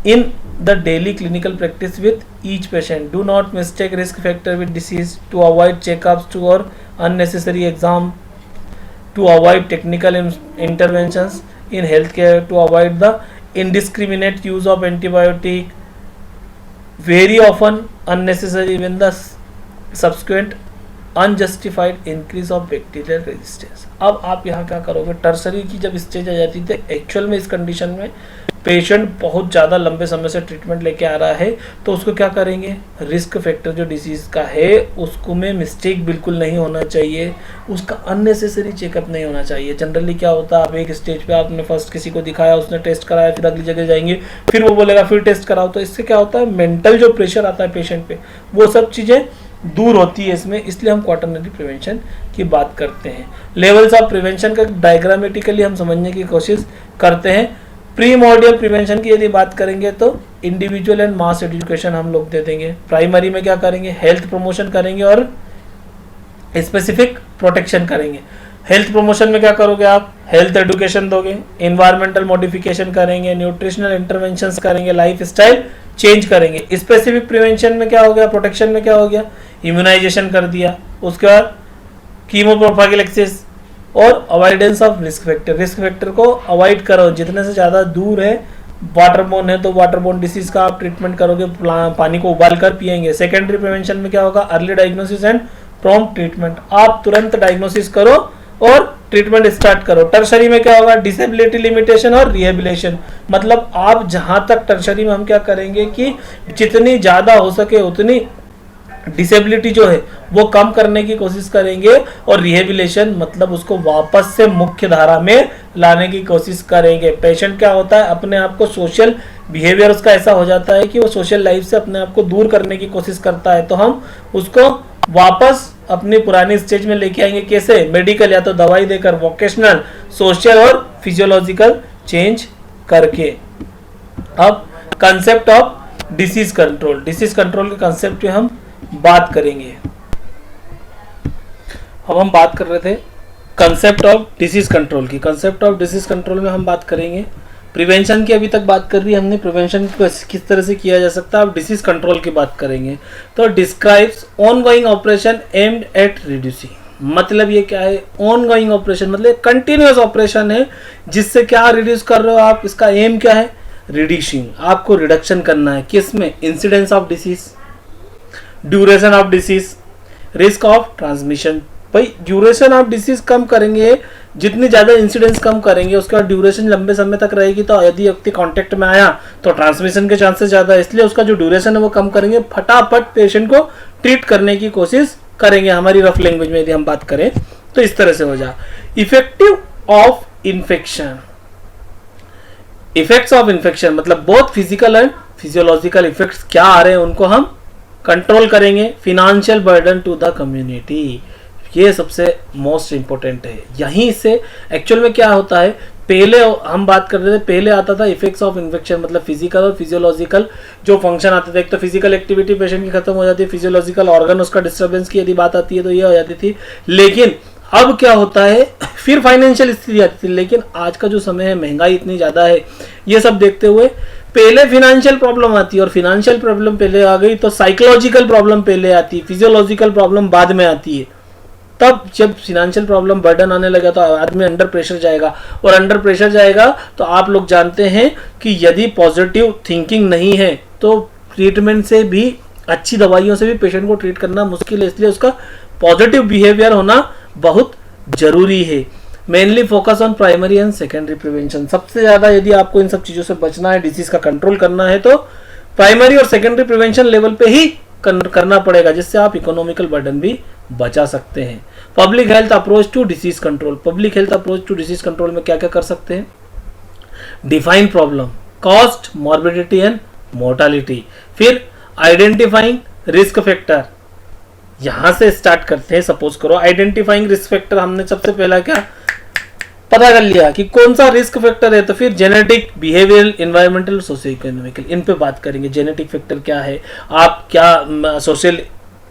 in the daily clinical practice with each patient. Do not mistake risk factor with disease, to avoid checkups to or unnecessary exam, to avoid technical interventions in healthcare, to avoid the indiscriminate use of antibiotic, very often unnecessary when the subsequent unjustified increase of bacterial resistance. अब आप यहाँ क्या करोगे, टर्सरी की जब स्टेज आ जाती है एक्चुअल में इस कंडीशन में पेशेंट बहुत ज़्यादा लंबे समय से ट्रीटमेंट लेके आ रहा है तो उसको क्या करेंगे, रिस्क फैक्टर जो डिसीज़ का है उसको में मिस्टेक बिल्कुल नहीं होना चाहिए, उसका अननेसेसरी चेकअप नहीं होना चाहिए। जनरली क्या होता है, आप एक स्टेज पे आपने फर्स्ट किसी को दिखाया, उसने टेस्ट कराया, फिर अगली जगह जाएंगे, फिर वो बोलेगा फिर टेस्ट कराओ, तो इससे क्या होता है मेंटल जो प्रेशर आता है पेशेंट पे वो सब चीज़ें दूर होती है इसमें, इसलिए हम क्वार्टरनरी प्रिवेंशन की बात करते हैं। लेवल्स ऑफ प्रिवेंशन का डायग्रामेटिकली हम समझने की कोशिश करते हैं। प्रीमोर्डियल प्रिवेंशन की यदि बात करेंगे तो इंडिविजुअल एंड मास एजुकेशन हम लोग दे देंगे। प्राइमरी में क्या करेंगे, हेल्थ प्रमोशन करेंगे और स्पेसिफिक प्रोटेक्शन करेंगे। हेल्थ प्रमोशन में क्या करोगे आप, हेल्थ एजुकेशन दोगे, एनवायरमेंटल मॉडिफिकेशन करेंगे, न्यूट्रिशनल इंटरवेंशंस करेंगे, लाइफ स्टाइल चेंज करेंगे। स्पेसिफिक प्रिवेंशन में क्या हो गया, प्रोटेक्शन में क्या हो गया, इम्यूनाइजेशन कर दिया, उसके बाद कीमोप्रोफाइलैक्सिस और avoidance of risk factor. Risk factor को अवॉइड करो, जितने से ज़्यादा दूर है, वाटरबोर्न है तो वाटरबोर्न डिसीज का आप ट्रीटमेंट करोगे, पानी को उबाल कर पिएंगे। सेकेंडरी प्रिवेंशन में क्या होगा, early diagnosis and prompt treatment, आप तुरंत डायग्नोसिस करो और ट्रीटमेंट स्टार्ट करो। टर्शरी में क्या होगा, डिसेबिलिटी लिमिटेशन और रिहेबिलिटेशन, मतलब आप जहां तक टर्शरी में हम क्या करेंगे कि जितनी ज़्यादा हो सके उतनी डिसेबिलिटी जो है वो कम करने की कोशिश करेंगे, और रिहेबिलिटेशन मतलब उसको वापस से मुख्य धारा में लाने की कोशिश करेंगे। पेशेंट क्या होता है, अपने आप को सोशल बिहेवियर उसका ऐसा हो जाता है कि वो सोशल लाइफ से अपने आप को दूर करने की कोशिश करता है, तो हम उसको वापस अपनी पुरानी स्टेज में लेके आएंगे। कैसे? मेडिकल, या तो दवाई देकर, वोकेशनल, सोशल और फिजियोलॉजिकल चेंज करके। अब concept of disease control, disease control के कंसेप्ट की हम बात करेंगे। अब हम बात कर रहे थे कंसेप्ट ऑफ डिसीज कंट्रोल की। कंसेप्ट ऑफ डिसीज कंट्रोल में हम बात करेंगे प्रिवेंशन की, अभी तक बात कर रही है हमने, प्रिवेंशन किस तरह से किया जा सकता है। अब डिसीज कंट्रोल की बात करेंगे। तो describes ongoing operation aimed at reducing, मतलब ये क्या है? ऑनगोइंग ऑपरेशन मतलब कंटिन्यूअस ऑपरेशन है, जिससे क्या रिड्यूस कर रहे हो आप, इसका एम क्या है? रिड्यूसिंग, आपको रिडक्शन करना है। किसमें? Incidence of disease, duration of disease, risk of transmission. भाई ड्यूरेशन ऑफ डिसीज कम करेंगे, जितनी ज्यादा इंसिडेंस कम करेंगे, उसके बाद ड्यूरेशन लंबे समय तक रहेगी, तो यदि व्यक्ति कांटेक्ट में आया तो ट्रांसमिशन के चांसेस ज्यादा है, इसलिए उसका जो ड्यूरेशन है वो कम करेंगे। फटाफट पेशेंट को ट्रीट करने की कोशिश करेंगे। हमारी रफ लैंग्वेज में यदि हम बात करें तो इस तरह से हो जा। Effective of infection, effects of infection मतलब बहुत फिजिकल एंड फिजियोलॉजिकल इफेक्ट्स क्या आ रहे हैं उनको हम कंट्रोल करेंगे। Financial burden to the community, ये सबसे मोस्ट इंपॉर्टेंट है। यहीं से एक्चुअल में क्या होता है, पहले हम बात कर रहे थे, पहले आता था इफेक्ट्स ऑफ इन्फेक्शन मतलब फिजिकल और फिजियोलॉजिकल जो फंक्शन आते थे। एक तो फिजिकल एक्टिविटी पेशेंट की खत्म हो जाती है, फिजियोलॉजिकल ऑर्गन उसका डिस्टर्बेंस की यदि बात आती है तो ये हो जाती थी। लेकिन अब क्या होता है, फिर फाइनेंशियल स्थिति आती थी। लेकिन आज का जो समय है, महंगाई इतनी ज्यादा है, ये सब देखते हुए पहले फिनेंशियल प्रॉब्लम आती है, और फिनेंशियल प्रॉब्लम पहले आ गई तो साइकोलॉजिकल प्रॉब्लम पहले आती है, फिजियोलॉजिकल प्रॉब्लम बाद में आती है। तब जब फिनेंशियल प्रॉब्लम बर्डन आने लगा तो आदमी अंडर प्रेशर जाएगा, और अंडर प्रेशर जाएगा तो आप लोग जानते हैं कि यदि पॉजिटिव थिंकिंग नहीं है तो ट्रीटमेंट से भी, अच्छी दवाइयों से भी पेशेंट को ट्रीट करना मुश्किल है। इसलिए उसका पॉजिटिव बिहेवियर होना बहुत जरूरी है। Mainly focus on primary and secondary prevention, सबसे ज्यादा यदि आपको इन सब चीजों से बचना है, डिसीज का कंट्रोल करना है, तो प्राइमरी और सेकेंडरी प्रिवेंशन लेवल पे ही करना पड़ेगा, जिससे आप इकोनॉमिकल बर्डन भी बचा सकते हैं। Public health approach to disease control, public health approach to disease control में क्या क्या कर सकते हैं? Define problem, cost, morbidity and mortality, फिर आइडेंटिफाइंग रिस्क फैक्टर। यहां से स्टार्ट करते हैं। सपोज करो आइडेंटिफाइंग रिस्क फैक्टर, हमने सबसे पहला क्या पता कर लिया कि कौन सा रिस्क फैक्टर है, तो फिर genetic, behavioural, environmental, socio economical, इन पे बात करेंगे। जेनेटिक फैक्टर क्या है, आप क्या सोशल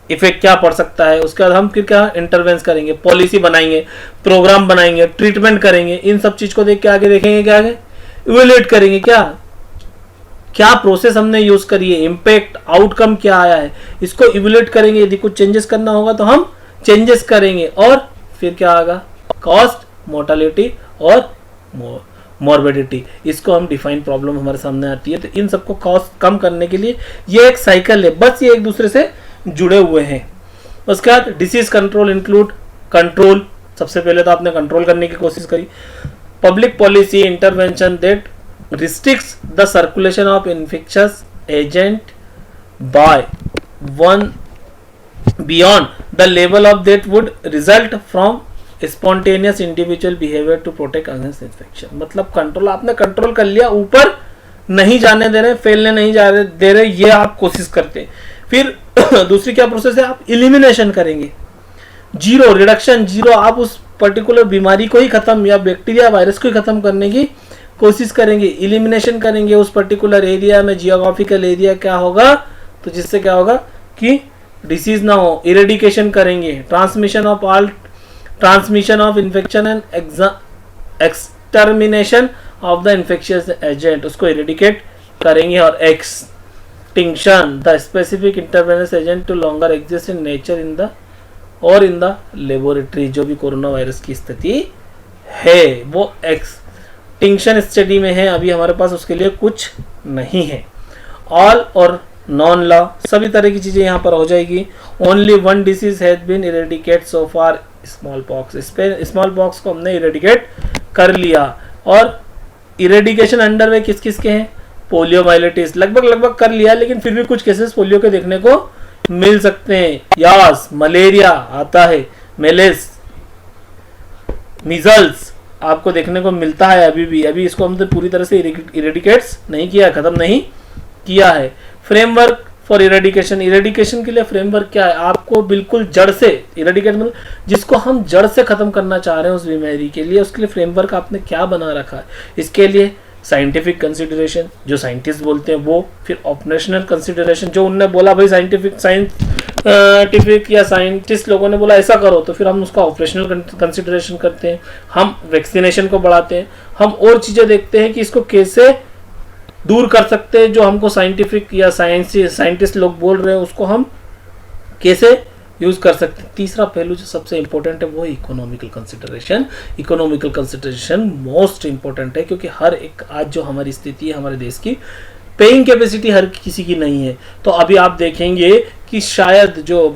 इफेक्ट क्या पड़ सकता है, उसके बाद हम फिर क्या इंटरवेंस करेंगे, पॉलिसी बनाएंगे, प्रोग्राम बनाएंगे, ट्रीटमेंट करेंगे। इन सब चीज को देख के आगे देखेंगे क्या आगे इवेल्युएट करेंगे, क्या क्या प्रोसेस हमने यूज करी है, इम्पैक्ट, आउटकम क्या आया है, इसको इवेल्युएट करेंगे। यदि कुछ चेंजेस करना होगा तो हम चेंजेस करेंगे, और फिर क्या आएगा, कॉस्ट, मोर्टालिटी और मॉर्बिडिटी। इसको हम डिफाइन प्रॉब्लम हमारे सामने आती है। तो इन सबको कॉस्ट कम करने के लिए ये एक साइकिल है, बस ये एक दूसरे से जुड़े हुए हैं। उसके बाद डिसीज कंट्रोल इंक्लूड कंट्रोल, सबसे पहले तो आपने कंट्रोल करने की कोशिश करी। Public policy intervention that restricts the circulation of infectious agent by one beyond the level of that would result from spontaneous individual behavior to protect against infection। मतलब कंट्रोल आपने कंट्रोल कर लिया, ऊपर नहीं जाने दे रहे, फैलने नहीं दे रहे, ये आप कोशिश करते हैं। फिर दूसरी क्या प्रोसेस है, आप इलिमिनेशन करेंगे, जीरो, रिडक्शन, जीरो। आप उस पर्टिकुलर बीमारी को ही खत्म या बैक्टीरिया वायरस को ही खत्म करने की कोशिश करेंगे, इलिमिनेशन करेंगे उस पर्टिकुलर एरिया में। जियोग्राफिकल एरिया क्या होगा, तो जिससे क्या होगा कि डिसीज ना हो, इरेडिकेशन करेंगे, transmission of infection and extermination of the infectious agent, उसको इरेडिकेट करेंगे। और extinction the specific intravenous agent to longer exist in nature in the laboratory. जो भी कोरोना वायरस की स्थिति है वो एक्सटिंक्शन स्टडी में है, अभी हमारे पास उसके लिए कुछ नहीं है। ऑल और नॉन लॉ, सभी तरह की चीजें यहाँ पर हो जाएगी। Only one disease has been eradicate so far, smallpox. Smallpox को हमने इरेडिकेट कर लिया। और इरेडिकेशन अंडर में किस किस के हैं, पोलियोमाइलिटिस लगभग कर लिया, लेकिन फिर भी कुछ केसेस पोलियो के देखने को मिल सकते हैं। यास, मलेरिया आता है, मेलेस, मीजल्स, आपको देखने को मिलता है अभी इसको हमने पूरी तरह से इरेडिकेट्स नहीं किया, खत्म नहीं किया है। फ्रेमवर्क फॉर इरेडिकेशन, इरेडिकेशन के लिए फ्रेमवर्क क्या है, आपको बिल्कुल जड़ से इरेडिकेट मतलब जिसको हम जड़ से खत्म करना चाह रहे हैं उस बीमारी के लिए, उसके लिए फ्रेमवर्क आपने क्या बना रखा है। इसके लिए साइंटिफिक कंसिडरेशन जो साइंटिस्ट बोलते हैं वो, फिर ऑपरेशनल कंसिडरेशन जो उनने बोला भाई साइंटिफिक या साइंटिस्ट लोगों ने बोला ऐसा करो, तो फिर हम उसका ऑपरेशनल कंसिडरेशन करते हैं। हम वैक्सीनेशन को बढ़ाते हैं, हम और चीज़ें देखते हैं कि इसको कैसे दूर कर सकते हैं, जो हमको साइंटिफिक या साइंटिस्ट लोग बोल रहे हैं उसको हम कैसे यूज कर सकते हैं। तीसरा पहलू जो सबसे इंपॉर्टेंट है वो economical consideration. Economical consideration most important है, क्योंकि हर एक आज जो हमारी स्थिति है हमारे देश की, पेइंग कैपेसिटी हर किसी की नहीं है। तो अभी आप देखेंगे कि शायद जो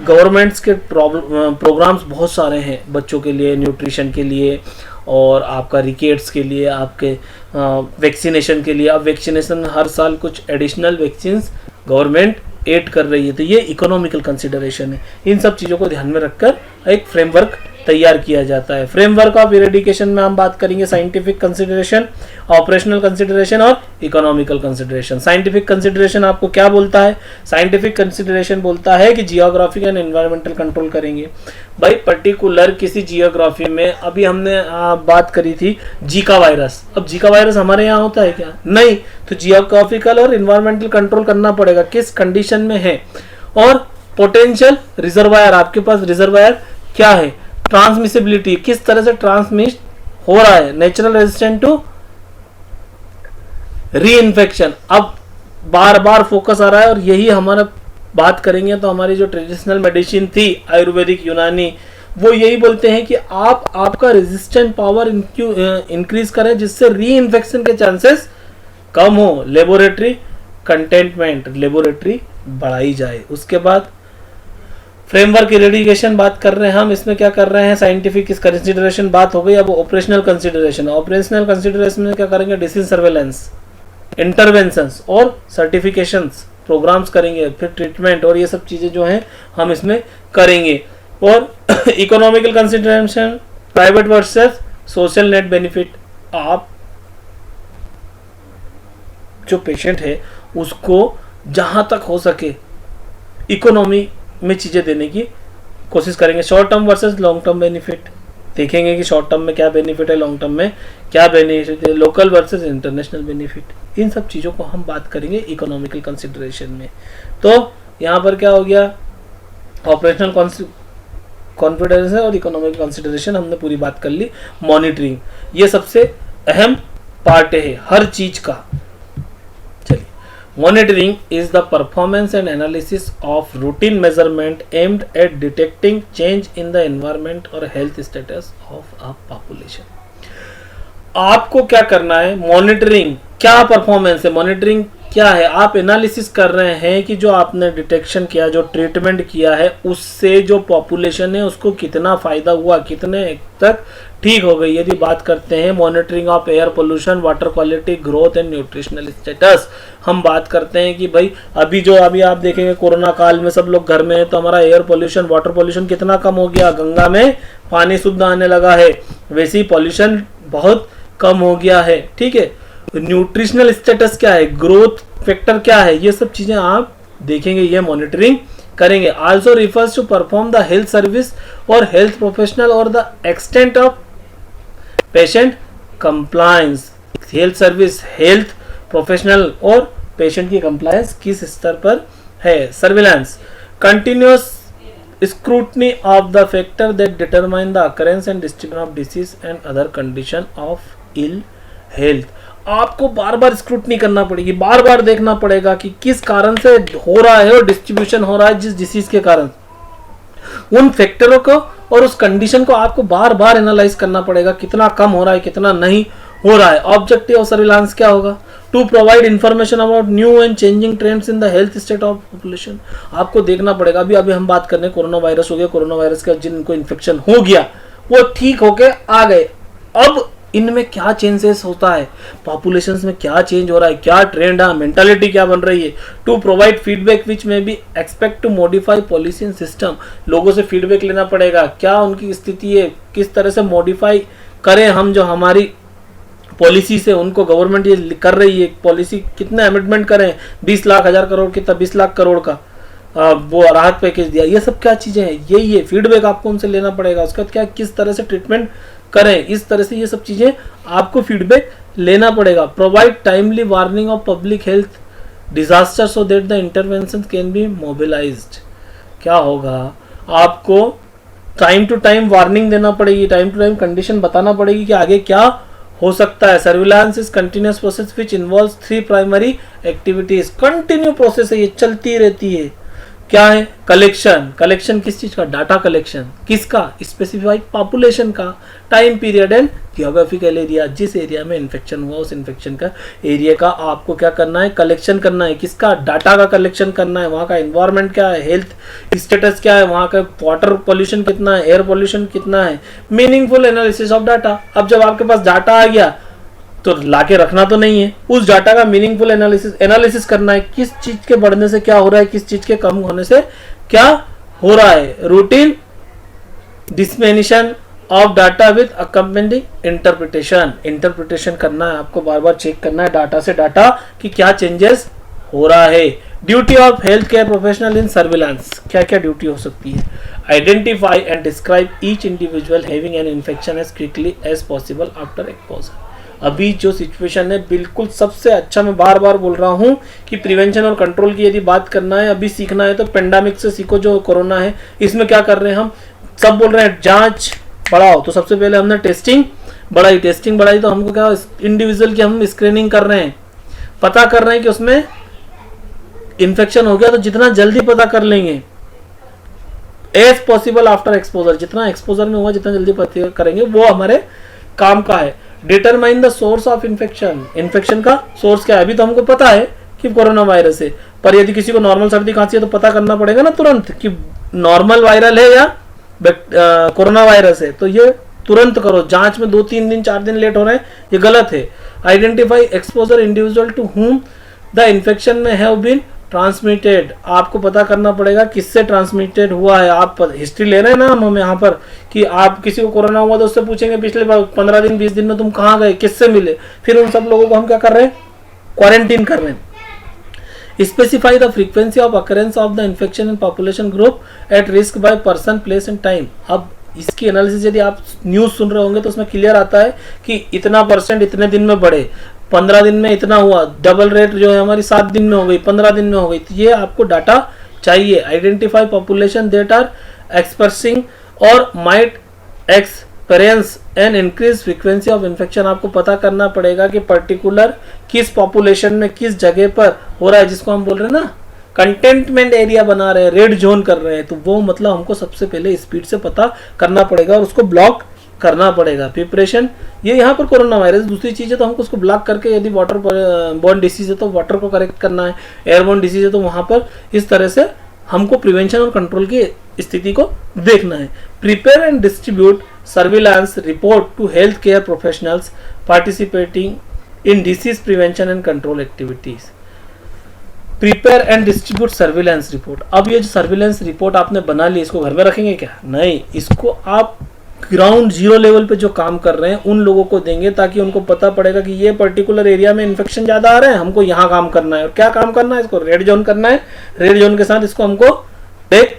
गवर्नमेंट्स के प्रोग्राम्स बहुत सारे हैं बच्चों के लिए, न्यूट्रिशन के लिए और आपका रिकेट्स के लिए, आपके वैक्सीनेशन के लिए। अब वैक्सीनेशन हर साल कुछ एडिशनल वैक्सीन गवर्नमेंट ऐड कर रही है, तो ये इकोनॉमिकल कंसिडरेशन है। इन सब चीज़ों को ध्यान में रखकर एक फ्रेमवर्क तैयार किया जाता है। फ्रेमवर्क ऑफ इरेडिकेशन में हम बात करेंगे साइंटिफिक कंसिडरेशन, ऑपरेशनल कंसिडरेशन और इकोनॉमिकल कंसिडरेशन। साइंटिफिक कंसिडरेशन आपको क्या बोलता है, साइंटिफिक कंसिडरेशन बोलता है कि जियोग्राफिक एंड एनवायरमेंटल कंट्रोल करेंगे। भाई पर्टिकुलर किसी जियोग्राफी में, अभी हमने बात करी थी जीका वायरस, अब जीका वायरस हमारे यहाँ होता है क्या, नहीं, तो जियोग्राफिकल और एनवायरमेंटल कंट्रोल करना पड़ेगा किस कंडीशन में है। और पोटेंशियल रिजर्वायर, आपके पास रिजर्वायर क्या है, ट्रांसमिसिबिलिटी किस तरह से ट्रांसमिट हो रहा है, natural resistant to reinfection. अब बार बार फोकस आ रहा है और यही हमारा बात करेंगे तो हमारी जो ट्रेडिशनल मेडिसिन थी आयुर्वेदिक यूनानी, वो यही बोलते हैं कि आप आपका रेजिस्टेंट पावर इंक्रीज करें जिससे री इन्फेक्शन के चांसेस कम हो। लेबोरेटरी कंटेनमेंट, लेबोरेटरी बढ़ाई जाए। उसके बाद फ्रेमवर्क इरेडिकेशन बात कर रहे हैं हम, इसमें क्या कर रहे हैं, साइंटिफिक कंसिडरेशन बात हो गई। अब ऑपरेशनल कंसिडरेशन, ऑपरेशनल कंसिडरेशन में क्या करेंगे, डिसीज सर्वेलेंस, इंटरवेंशंस और सर्टिफिकेशंस प्रोग्राम्स करेंगे, फिर ट्रीटमेंट और ये सब चीजें जो हैं हम इसमें करेंगे। और economical consideration, private versus social net benefit, आप जो पेशेंट है उसको जहां तक हो सके इकोनॉमी में चीजें देने की कोशिश करेंगे। Short term versus long term benefit देखेंगे कि शॉर्ट टर्म में क्या बेनिफिट है, लॉन्ग टर्म में क्या बेनिफिट है, लोकल वर्सेस इंटरनेशनल बेनिफिट। इन सब चीज़ों को हम बात करेंगे इकोनॉमिकल कंसिडरेशन में। तो यहाँ पर क्या हो गया, ऑपरेशनल कॉन्फिडेंस और इकोनॉमिकल कंसिडरेशन हमने पूरी बात कर ली। मॉनिटरिंग ये सबसे अहम पार्ट है हर चीज का। चलिए, monitoring is the performance and analysis of routine measurement aimed at detecting change in the environment और health status of a population. आपको क्या करना है, मॉनिटरिंग क्या परफॉर्मेंस है, मॉनिटरिंग क्या है, आप एनालिसिस कर रहे हैं कि जो आपने डिटेक्शन किया, जो ट्रीटमेंट किया है, उससे जो पॉपुलेशन है उसको कितना फायदा हुआ, कितने तक ठीक हो गई। यदि बात करते हैं monitoring of air pollution, water quality, growth and nutritional status, हम बात करते हैं कि भाई अभी आप देखेंगे कोरोना काल में सब लोग घर में है तो हमारा एयर पोल्यूशन, वाटर पोल्यूशन कितना कम हो गया, गंगा में पानी शुद्ध आने लगा है, वैसे ही पॉल्यूशन बहुत कम हो गया है। ठीक है, न्यूट्रिशनल स्टेटस क्या है, ग्रोथ फैक्टर क्या है, ये सब चीजें आप देखेंगे, ये मॉनिटरिंग करेंगे। Also refers to perform the health service और हेल्थ प्रोफेशनल और the extent of patient compliance. Health service, health professional और पेशेंट की कंप्लायंस किस स्तर पर है। Surveillance, continuous scrutiny of the factor that determine the occurrence and distribution of disease and other condition of ill health। आपको बार बार स्क्रूटनी करना पड़ेगी, बार बार देखना पड़ेगा कि किस कारण से हो रहा है और डिस्ट्रीब्यूशन हो रहा है जिस डिसीज के कारण, उन फैक्टरों को और उस कंडीशन को आपको बार बार एनालाइज करना पड़ेगा, कितना कम हो रहा है, कितना नहीं हो रहा है। ऑब्जेक्टिव ऑफ सर्विलांस क्या होगा, to provide information about new and changing trends in the health state of population. आपको देखना पड़ेगा, अभी हम बात कर रहे हैं कोरोना वायरस हो गया, कोरोना वायरस का जिनको इन्फेक्शन हो गया वो ठीक होके आ गए, अब इनमें क्या चेंजेस होता है, पॉपुलेशंस में क्या चेंज हो रहा है, क्या ट्रेंड है, मेंटालिटी क्या बन रही है, to provide feedback which may be expect to modify policy and system. लोगों से फीडबैक लेना पड़ेगा, क्या उनकी स्थिति है, किस तरह से मॉडिफाई करें हम जो हमारी पॉलिसी से, उनको गवर्नमेंट ये कर रही है पॉलिसी, कितने अमेंडमेंट करें, 20 लाख 1000 करोड़ कितना 20 लाख करोड़ का वो राहत पैकेज दिया, ये सब क्या चीजें हैं, ये फीडबैक आपको उनसे लेना पड़ेगा। उसका क्या किस तरह से ट्रीटमेंट करें, इस तरह से ये सब चीजें आपको फीडबैक लेना पड़ेगा। Provide timely warning of public health disaster so that the intervention can be mobilised. क्या होगा, आपको टाइम टू टाइम वार्निंग देना पड़ेगी, टाइम टू टाइम कंडीशन बताना पड़ेगी कि आगे क्या हो सकता है। Surveillance is continuous process which involves 3 primary activities. Continue process है, ये चलती रहती है। क्या है, कलेक्शन किस चीज का, डाटा कलेक्शन किसका, स्पेसिफाइड पॉपुलेशन का, time period and geographical area, जिस एरिया में इन्फेक्शन हुआ उस इन्फेक्शन का एरिया का आपको क्या करना है, कलेक्शन करना है। किसका, डाटा का कलेक्शन करना है, वहाँ का एनवायरनमेंट क्या है, हेल्थ स्टेटस क्या है, वहाँ का वाटर पोल्यूशन कितना है, एयर पोल्यूशन कितना है, मीनिंगफुल एनालिसिस ऑफ डाटा। अब जब आपके पास डाटा आ गया तो लाके रखना तो नहीं है, उस डाटा का मीनिंगफुल एनालिसिस करना है, किस चीज के बढ़ने से क्या हो रहा है, किस चीज के कम होने से क्या हो रहा है। Routine dissemination of data with accompanying interpretation करना है, आपको बार बार चेक करना है डाटा से डाटा कि क्या चेंजेस हो रहा है। Duty of health care professional in surveillance, क्या क्या ड्यूटी हो सकती है। Identify and describe each individual having an infection as quickly as possible after exposure. अभी जो सिचुएशन है बिल्कुल सबसे अच्छा, मैं बार बार बोल रहा हूं कि प्रिवेंशन और कंट्रोल की यदि बात करना है, अभी सीखना है तो पेंडेमिक से सीखो। जो कोरोना है इसमें क्या कर रहे हैं, हम सब बोल रहे हैं जांच बढ़ाओ, तो सबसे पहले हमने टेस्टिंग बढ़ाई तो हमको क्या, इंडिविजुअल की हम स्क्रीनिंग कर रहे हैं, पता कर रहे हैं कि उसमें इन्फेक्शन हो गया, तो जितना जल्दी पता कर लेंगे एज पॉसिबल आफ्टर एक्सपोजर, जितना एक्सपोजर में हुआ जितना जल्दी पता करेंगे वो हमारे काम का है। Determine the source of infection का सोर्स क्या है। अभी तो हमको पता है कि कोरोना वायरस है, पर यदि किसी को नॉर्मल सर्दी खांसी है तो पता करना पड़ेगा ना तुरंत कि नॉर्मल वायरल है या कोरोना वायरस है, तो ये तुरंत करो। जांच में 2-3 दिन 4 दिन लेट हो रहे हैं, ये गलत है। Identify exposure individual to whom the infection may have been transmitted, आपको पता करना पड़ेगा किससे ट्रांसमिटेड हुआ है। आप हिस्ट्री ले रहे हैं ना हम यहाँ पर कि आप किसी को कोरोना हुआ तो उससे पूछेंगे पिछले 15 दिन 20 दिन में तुम कहाँ गए, किससे मिले, फिर उन सब लोगों को हम क्या कर रहे हैं, क्वारंटीन कर रहे हैं। Specify the frequency of occurrence of the infection in population group at risk by person place and time. अब इसकी एनालिसिस यदि आप न्यूज सुन रहे होंगे तो उसमें क्लियर आता है कि इतना % इतने दिन में बढ़े, 15 दिन में इतना हुआ, डबल रेट जो है हमारी 7 दिन में हो गई, 15 दिन में हो गई, तो ये आपको डाटा चाहिए। Identify population that are expressing और might experience and increase frequency of infection, आपको पता करना पड़ेगा कि पर्टिकुलर किस पॉपुलेशन में किस जगह पर हो रहा है, जिसको हम बोल रहे हैं ना कंटेनमेंट एरिया बना रहे हैं, रेड जोन कर रहे हैं, तो वो मतलब हमको सबसे पहले स्पीड से पता करना पड़ेगा और उसको ब्लॉक करना पड़ेगा। प्रिपरेशन, ये यहाँ पर कोरोना वायरस, दूसरी चीज़ है तो हमको उसको ब्लॉक करके, यदि वाटर बॉर्न डिसीज है तो वाटर को करेक्ट करना है, एयरबॉर्न डिसीज है तो वहाँ पर इस तरह से हमको प्रिवेंशन और कंट्रोल की स्थिति को देखना है। Prepare and distribute surveillance report to health care professionals participating in disease prevention and control activities. Prepare and distribute surveillance report. अब ये जो सर्विलांस रिपोर्ट आपने बना ली, इसको घर में रखेंगे क्या, नहीं, इसको आप ग्राउंड जीरो लेवल पे जो काम कर रहे हैं उन लोगों को देंगे, ताकि उनको पता पड़ेगा कि ये पर्टिकुलर एरिया में इन्फेक्शन ज्यादा आ रहे हैं, हमको यहाँ काम करना है। और क्या काम करना है, इसको रेड जोन करना है, रेड जोन के साथ इसको हमको एक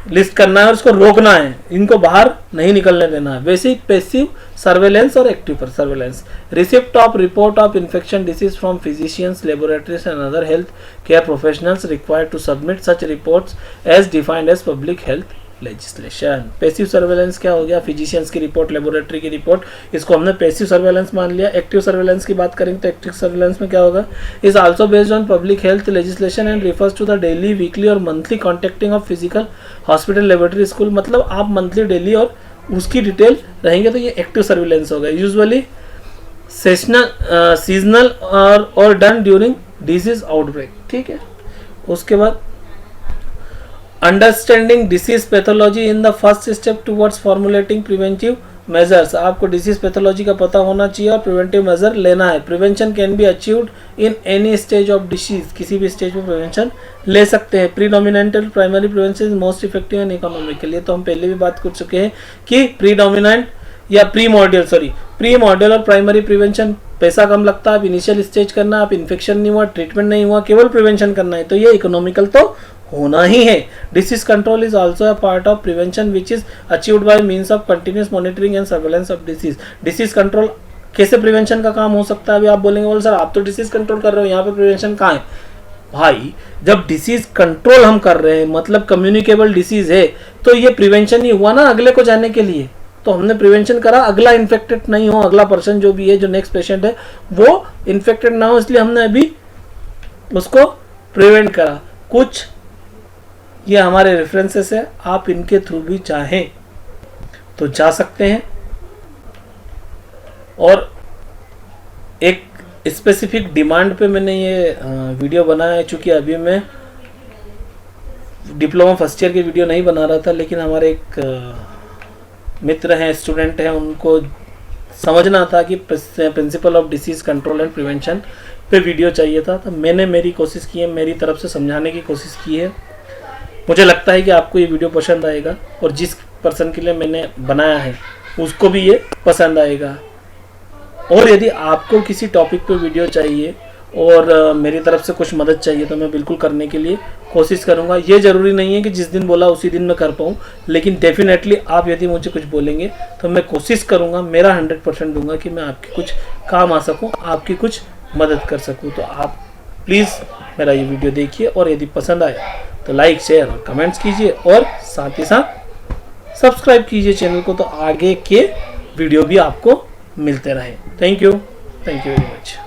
लिस्ट करना है और इसको रोकना है, इनको बाहर नहीं निकलने देना है। बेसिक पैसिव सर्वेलेंस और active surveillance. Receipt of report of infection disease from physicians, laboratories and other health care professionals required to submit such reports as defined as public health legislation. Passive surveillance क्या हो गया, फिजिशियंस की रिपोर्ट, लेबोरेटरी की रिपोर्ट, इसको हमने पैसिव सर्वेलेंस मान लिया। एक्टिव सर्वेलेंस की बात करेंगे तो एक्टिव सर्वेलेंस में क्या होगा, is also based on public health legislation and refers to the daily, weekly और monthly contacting of physical hospital, laboratory, school. मतलब आप मंथली, डेली और उसकी डिटेल रहेंगे तो ये एक्टिव सर्वेलेंस होगा। यूजुअली सीजनल और डन ड्यूरिंग डिजीज आउटब्रेक, ठीक है। उसके बाद understanding disease pathology in the first step towards formulating preventive measures, आपको डिसीज पैथोलॉजी का पता होना चाहिए और प्रिवेंटिव मेजर लेना है। Prevention can be achieved in any stage of disease, किसी भी स्टेज में प्रिवेंशन ले सकते हैं। Predominant primary prevention is most effective and economical, ये तो हम पहले भी बात कर चुके हैं कि प्रीडोमिनेंट या प्रीमॉर्डियल और प्राइमरी प्रिवेंशन पैसा कम लगता है, आप इनिशियल स्टेज करना, आप इन्फेक्शन नहीं हुआ, ट्रीटमेंट नहीं हुआ, केवल प्रिवेंशन करना है, तो ये इकोनॉमिकल तो होना ही है। Disease control is also a part of prevention which is achieved by means of continuous monitoring and surveillance of disease. Disease control कैसे प्रिवेंशन का काम हो सकता है? अभी आप बोलेंगे बोल सर आप तो डिसीज कंट्रोल कर रहे हो, यहाँ पे प्रिवेंशन कहाँ है? भाई जब डिसीज कंट्रोल हम कर रहे हैं मतलब कम्युनिकेबल डिसीज है, तो ये प्रिवेंशन ही हुआ ना अगले को जाने के लिए। तो हमने प्रिवेंशन करा, अगला इन्फेक्टेड नहीं हो, अगला पर्सन जो भी है, जो नेक्स्ट पेशेंट है वो इन्फेक्टेड ना हो, इसलिए हमने अभी उसको प्रिवेंट करा। कुछ ये हमारे रेफरेंसेस है, आप इनके थ्रू भी चाहें तो जा सकते हैं। और एक स्पेसिफिक डिमांड पे मैंने ये वीडियो बनाया है, चूँकि अभी मैं डिप्लोमा फर्स्ट ईयर की वीडियो नहीं बना रहा था, लेकिन हमारे एक मित्र हैं, स्टूडेंट हैं, उनको समझना था कि principle of disease control and prevention पे वीडियो चाहिए था, तो मैंने मेरी कोशिश की है, मेरी तरफ से समझाने की कोशिश की है। मुझे लगता है कि आपको ये वीडियो पसंद आएगा और जिस पर्सन के लिए मैंने बनाया है उसको भी ये पसंद आएगा। और यदि आपको किसी टॉपिक पे वीडियो चाहिए और मेरी तरफ से कुछ मदद चाहिए तो मैं बिल्कुल करने के लिए कोशिश करूंगा। ये ज़रूरी नहीं है कि जिस दिन बोला उसी दिन मैं कर पाऊँ, लेकिन डेफिनेटली आप यदि मुझे कुछ बोलेंगे तो मैं कोशिश करूंगा, मेरा 100% दूंगा कि मैं आपके कुछ काम आ सकूं, आपकी कुछ मदद कर सकूं। तो आप प्लीज़ मेरा ये वीडियो देखिए और यदि पसंद आए तो लाइक, शेयर और कमेंट्स कीजिए और साथ ही साथ सब्सक्राइब कीजिए चैनल को, तो आगे के वीडियो भी आपको मिलते रहे। Thank you very much.